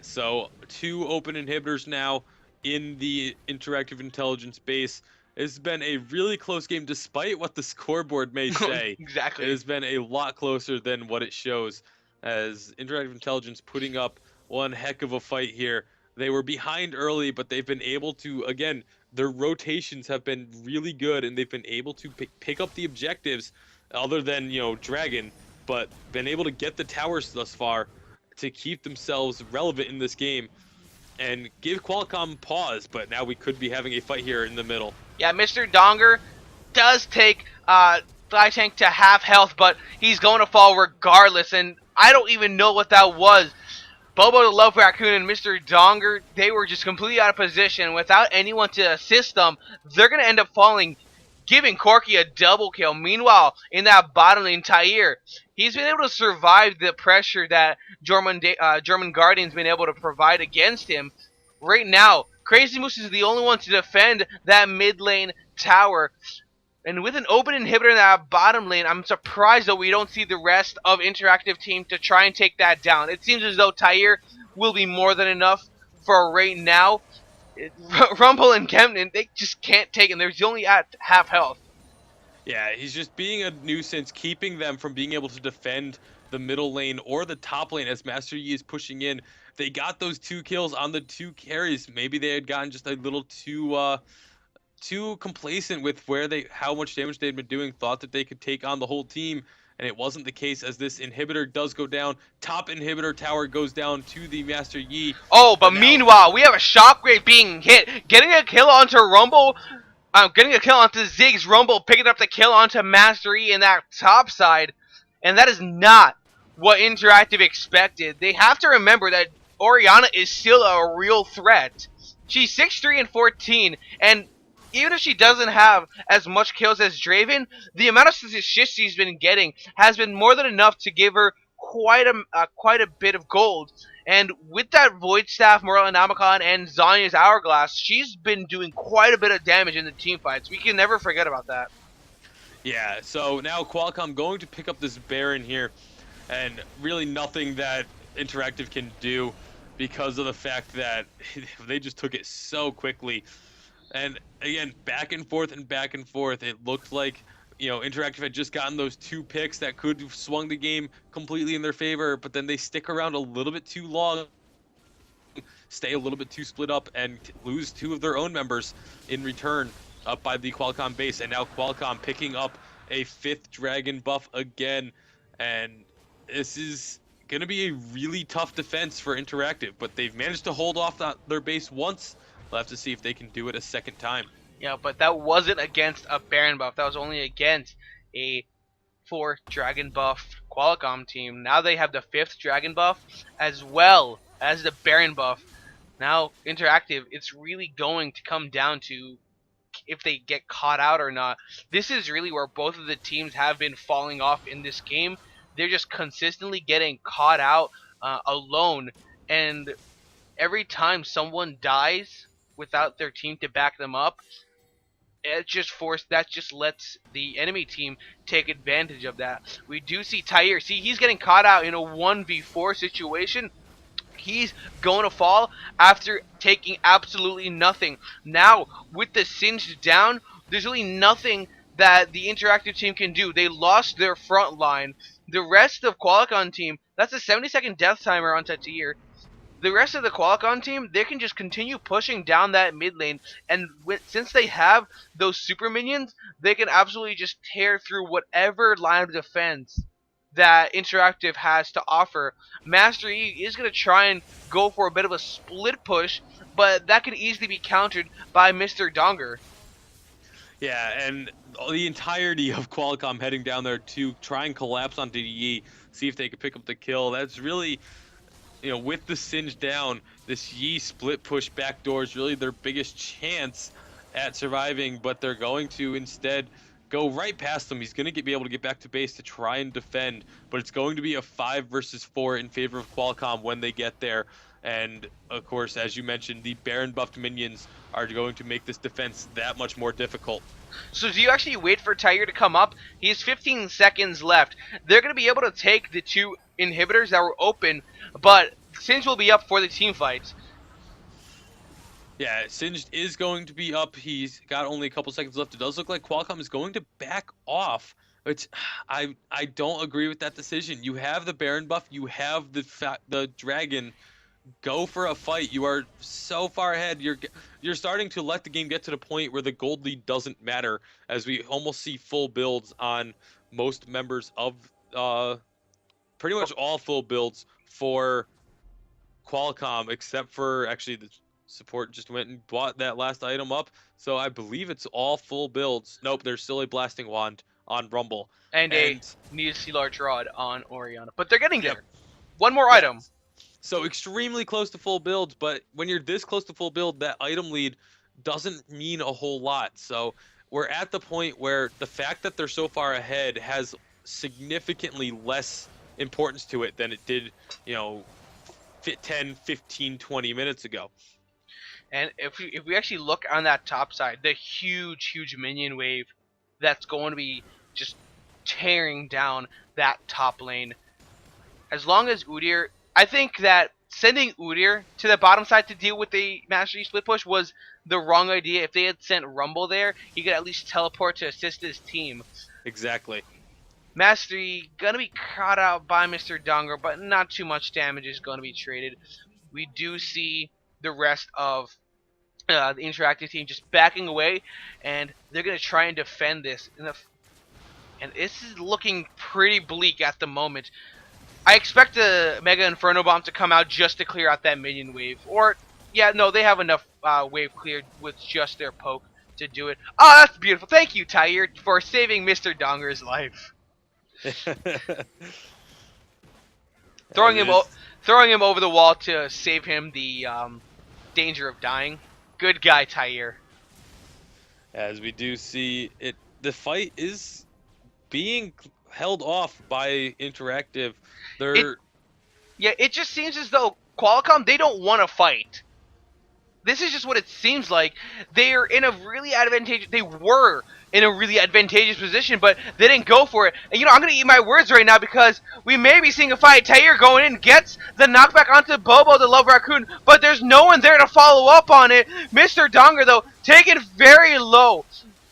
So, 2 open inhibitors now in the interactive intelligence base. It's been a really close game, despite what the scoreboard may say. Exactly. It has been a lot closer than what it shows, as interactive intelligence putting up one heck of a fight here. They were behind early, but they've been able to, again, their rotations have been really good, and they've been able to pick up the objectives, other than, Dragon, but been able to get the towers thus far to keep themselves relevant in this game and give Qualcomm pause, but now we could be having a fight here in the middle. Yeah, Mr. Donger does take Fly Tank to half health, but he's going to fall regardless, and I don't even know what that was. Bobo the Love Raccoon and Mr. Donger, they were just completely out of position. Without anyone to assist them, they're going to end up falling, giving Corki a double kill. Meanwhile, in that bottom lane, Tyre, he's been able to survive the pressure that Jormungandr's been able to provide against him. Right now, Crazy Moose is the only one to defend that mid lane tower. And with an open inhibitor in that bottom lane, I'm surprised that we don't see the rest of Interactive Team to try and take that down. It seems as though Tyre will be more than enough for right now. Rumble and Kemnan, they just can't take him. They're only at half health. Yeah, he's just being a nuisance, keeping them from being able to defend the middle lane or the top lane as Master Yi is pushing in. They got those 2 kills on the 2 carries. Maybe they had gotten just a little too complacent with how much damage they'd been doing, thought that they could take on the whole team, and it wasn't the case as this inhibitor does go down. Top inhibitor tower goes down to the Master Yi. Oh, but meanwhile, we have a Shockwave being hit, getting a kill onto Rumble. Getting a kill onto Ziggs. Rumble picking up the kill onto Mastery in that top side. And that is not what Interactive expected. They have to remember that Orianna is still a real threat. She's 6'3 and 14, and even if she doesn't have as much kills as Draven, the amount of assists she's been getting has been more than enough to give her quite a bit of gold. And with that Void Staff, Morellonomicon, and Zonya's Hourglass, she's been doing quite a bit of damage in the team fights. We can never forget about that. Yeah, so now Qualcomm going to pick up this Baron here, and really nothing that Interactive can do because of the fact that they just took it so quickly. And again, back and forth and back and forth. It looked like, Interactive had just gotten those 2 picks that could have swung the game completely in their favor, but then they stick around a little bit too long, stay a little bit too split up, and lose 2 of their own members in return up by the Qualcomm base. And now Qualcomm picking up a 5th dragon buff again, and this is going to be a really tough defense for Interactive, but they've managed to hold off their base once. We'll have to see if they can do it a second time. Yeah, but that wasn't against a Baron buff. That was only against a 4 dragon buff Qualcomm team. Now they have the 5th dragon buff as well as the Baron buff. Now Interactive, it's really going to come down to if they get caught out or not. This is really where both of the teams have been falling off in this game. They're just consistently getting caught out alone, and every time someone dies without their team to back them up, that just lets the enemy team take advantage of that. We do see Tyre. See, he's getting caught out in a 1v4 situation. He's going to fall after taking absolutely nothing. Now, with the Singed down, there's really nothing that the Interactive team can do. They lost their front line. The rest of Qualcomm team, that's a 70-second death timer on Tatir. The rest of the Qualcomm team, they can just continue pushing down that mid lane, and since they have those super minions, they can absolutely just tear through whatever line of defense that Interactive has to offer. Master E is going to try and go for a bit of a split push, but that could easily be countered by Mr. Donger. Yeah, and the entirety of Qualcomm heading down there to try and collapse on DDE, see if they could pick up the kill. That's really, with the Singe down, this Yi split push backdoor is really their biggest chance at surviving, but they're going to instead go right past him. He's going to be able to get back to base to try and defend, but it's going to be a 5 versus 4 in favor of Qualcomm when they get there. And of course, as you mentioned, the Baron buffed minions are going to make this defense that much more difficult. So do you actually wait for Tyre to come up? He has 15 seconds left. They're going to be able to take the 2 inhibitors that were open, but Singe will be up for the team fight. Yeah, Singed is going to be up. He's got only a couple seconds left. It does look like Qualcomm is going to back off, which I don't agree with that decision. You have the Baron buff. You have the Dragon. Go for a fight. You are so far ahead. You're starting to let the game get to the point where the gold lead doesn't matter, as we almost see full builds on most members of pretty much all full builds for Qualcomm, except for actually the support just went and bought that last item up. So I believe it's all full builds. Nope, there's still a Blasting Wand on Rumble. And a Need to See Large Rod on Orianna. But they're getting there. One more item. So extremely close to full builds, but when you're this close to full build, that item lead doesn't mean a whole lot. So we're at the point where the fact that they're so far ahead has significantly less importance to it than it did, 10, 15, 20 minutes ago. And if we actually look on that top side, the huge minion wave that's going to be just tearing down that top lane. As long as Udyr, I think that sending Udyr to the bottom side to deal with the Master Yi split push was the wrong idea. If they had sent Rumble there, he could at least teleport to assist his team. Exactly. Master Yi gonna be caught out by Mr. Donger, but not too much damage is going to be traded. We do see the rest of the Interactive team just backing away, and they're going to try and defend this. And this is looking pretty bleak at the moment. I expect the Mega Inferno Bomb to come out just to clear out that minion wave. Or, yeah, no, they have enough wave cleared with just their poke. to do it. Oh, that's beautiful. Thank you, Tyre, for saving Mr. Donger's life. Throwing It him, is, throwing him over the wall to save him the danger of dying. Good guy, Tyre. as we do see it, the fight is being held off by Interactive. It They're Yeah, it just seems as though Qualcomm, they don't want to fight. This is just what it seems like. They're in a really advantageous. They were in a really advantageous position, but they didn't go for it. And I'm gonna eat my words right now because we may be seeing a fight. Tair going in, gets the knockback onto Bobo, the Love Raccoon, but there's no one there to follow up on it. Mr. Donger though, taken very low.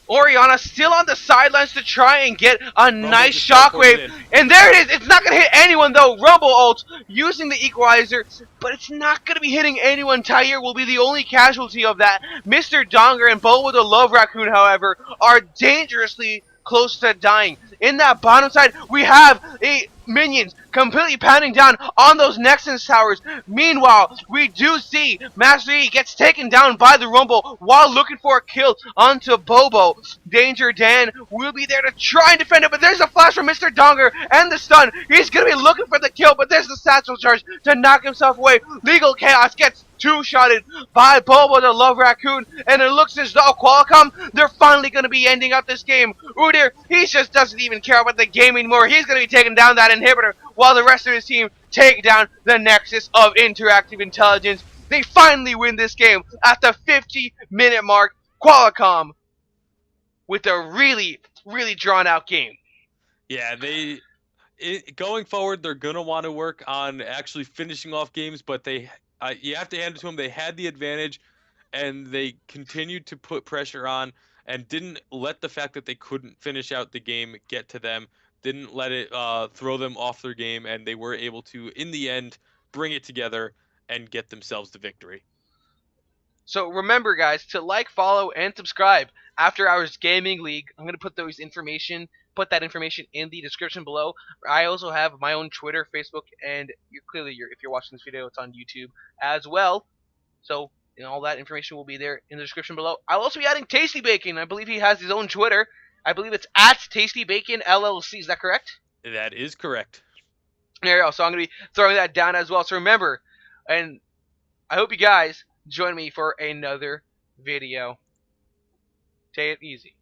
Oriana still on the sidelines to try and get a nice just teleported shockwave. in. And there it is. It's not going to hit anyone, though. Rumble ult using the equalizer. But it's not going to be hitting anyone. Tyre will be the only casualty of that. Mr. Donger and Bo with the Love Raccoon, however, are dangerously close to dying. In that bottom side, we have minions completely pounding down on those Nexus towers. Meanwhile, we do see Master E gets taken down by the Rumble while looking for a kill onto Bobo. Danger Dan will be there to try and defend it, but there's a flash from Mr. Donger and the stun. He's going to be looking for the kill, but there's the satchel charge to knock himself away. Legal Chaos gets two-shotted by Bobo the Love Raccoon, and it looks as though Qualcomm, they're finally going to be ending up this game. Udyr, he just doesn't even care about the game anymore. He's going to be taking down that inhibitor while the rest of his team take down the Nexus of Interactive Intelligence. They finally win this game at the 50-minute mark. Qualcomm with a really, really drawn-out game. Yeah, going forward, they're gonna want to work on actually finishing off games, but you have to hand it to them. They had the advantage, and they continued to put pressure on, and didn't let the fact that they couldn't finish out the game get to them. Didn't let it throw them off their game, and they were able to, in the end, bring it together and get themselves the victory. So remember, guys, to like, follow, and subscribe. After Hours Gaming League, I'm gonna put that information in the description below. I also have my own Twitter, Facebook, and if you're watching this video, it's on YouTube as well. So all that information will be there in the description below. I'll also be adding TastyBacon. I believe he has his own Twitter. I believe it's at TastyBacon LLC. Is that correct? That is correct. There you go. So I'm gonna be throwing that down as well. So remember, and I hope you guys join me for another video. Take it easy.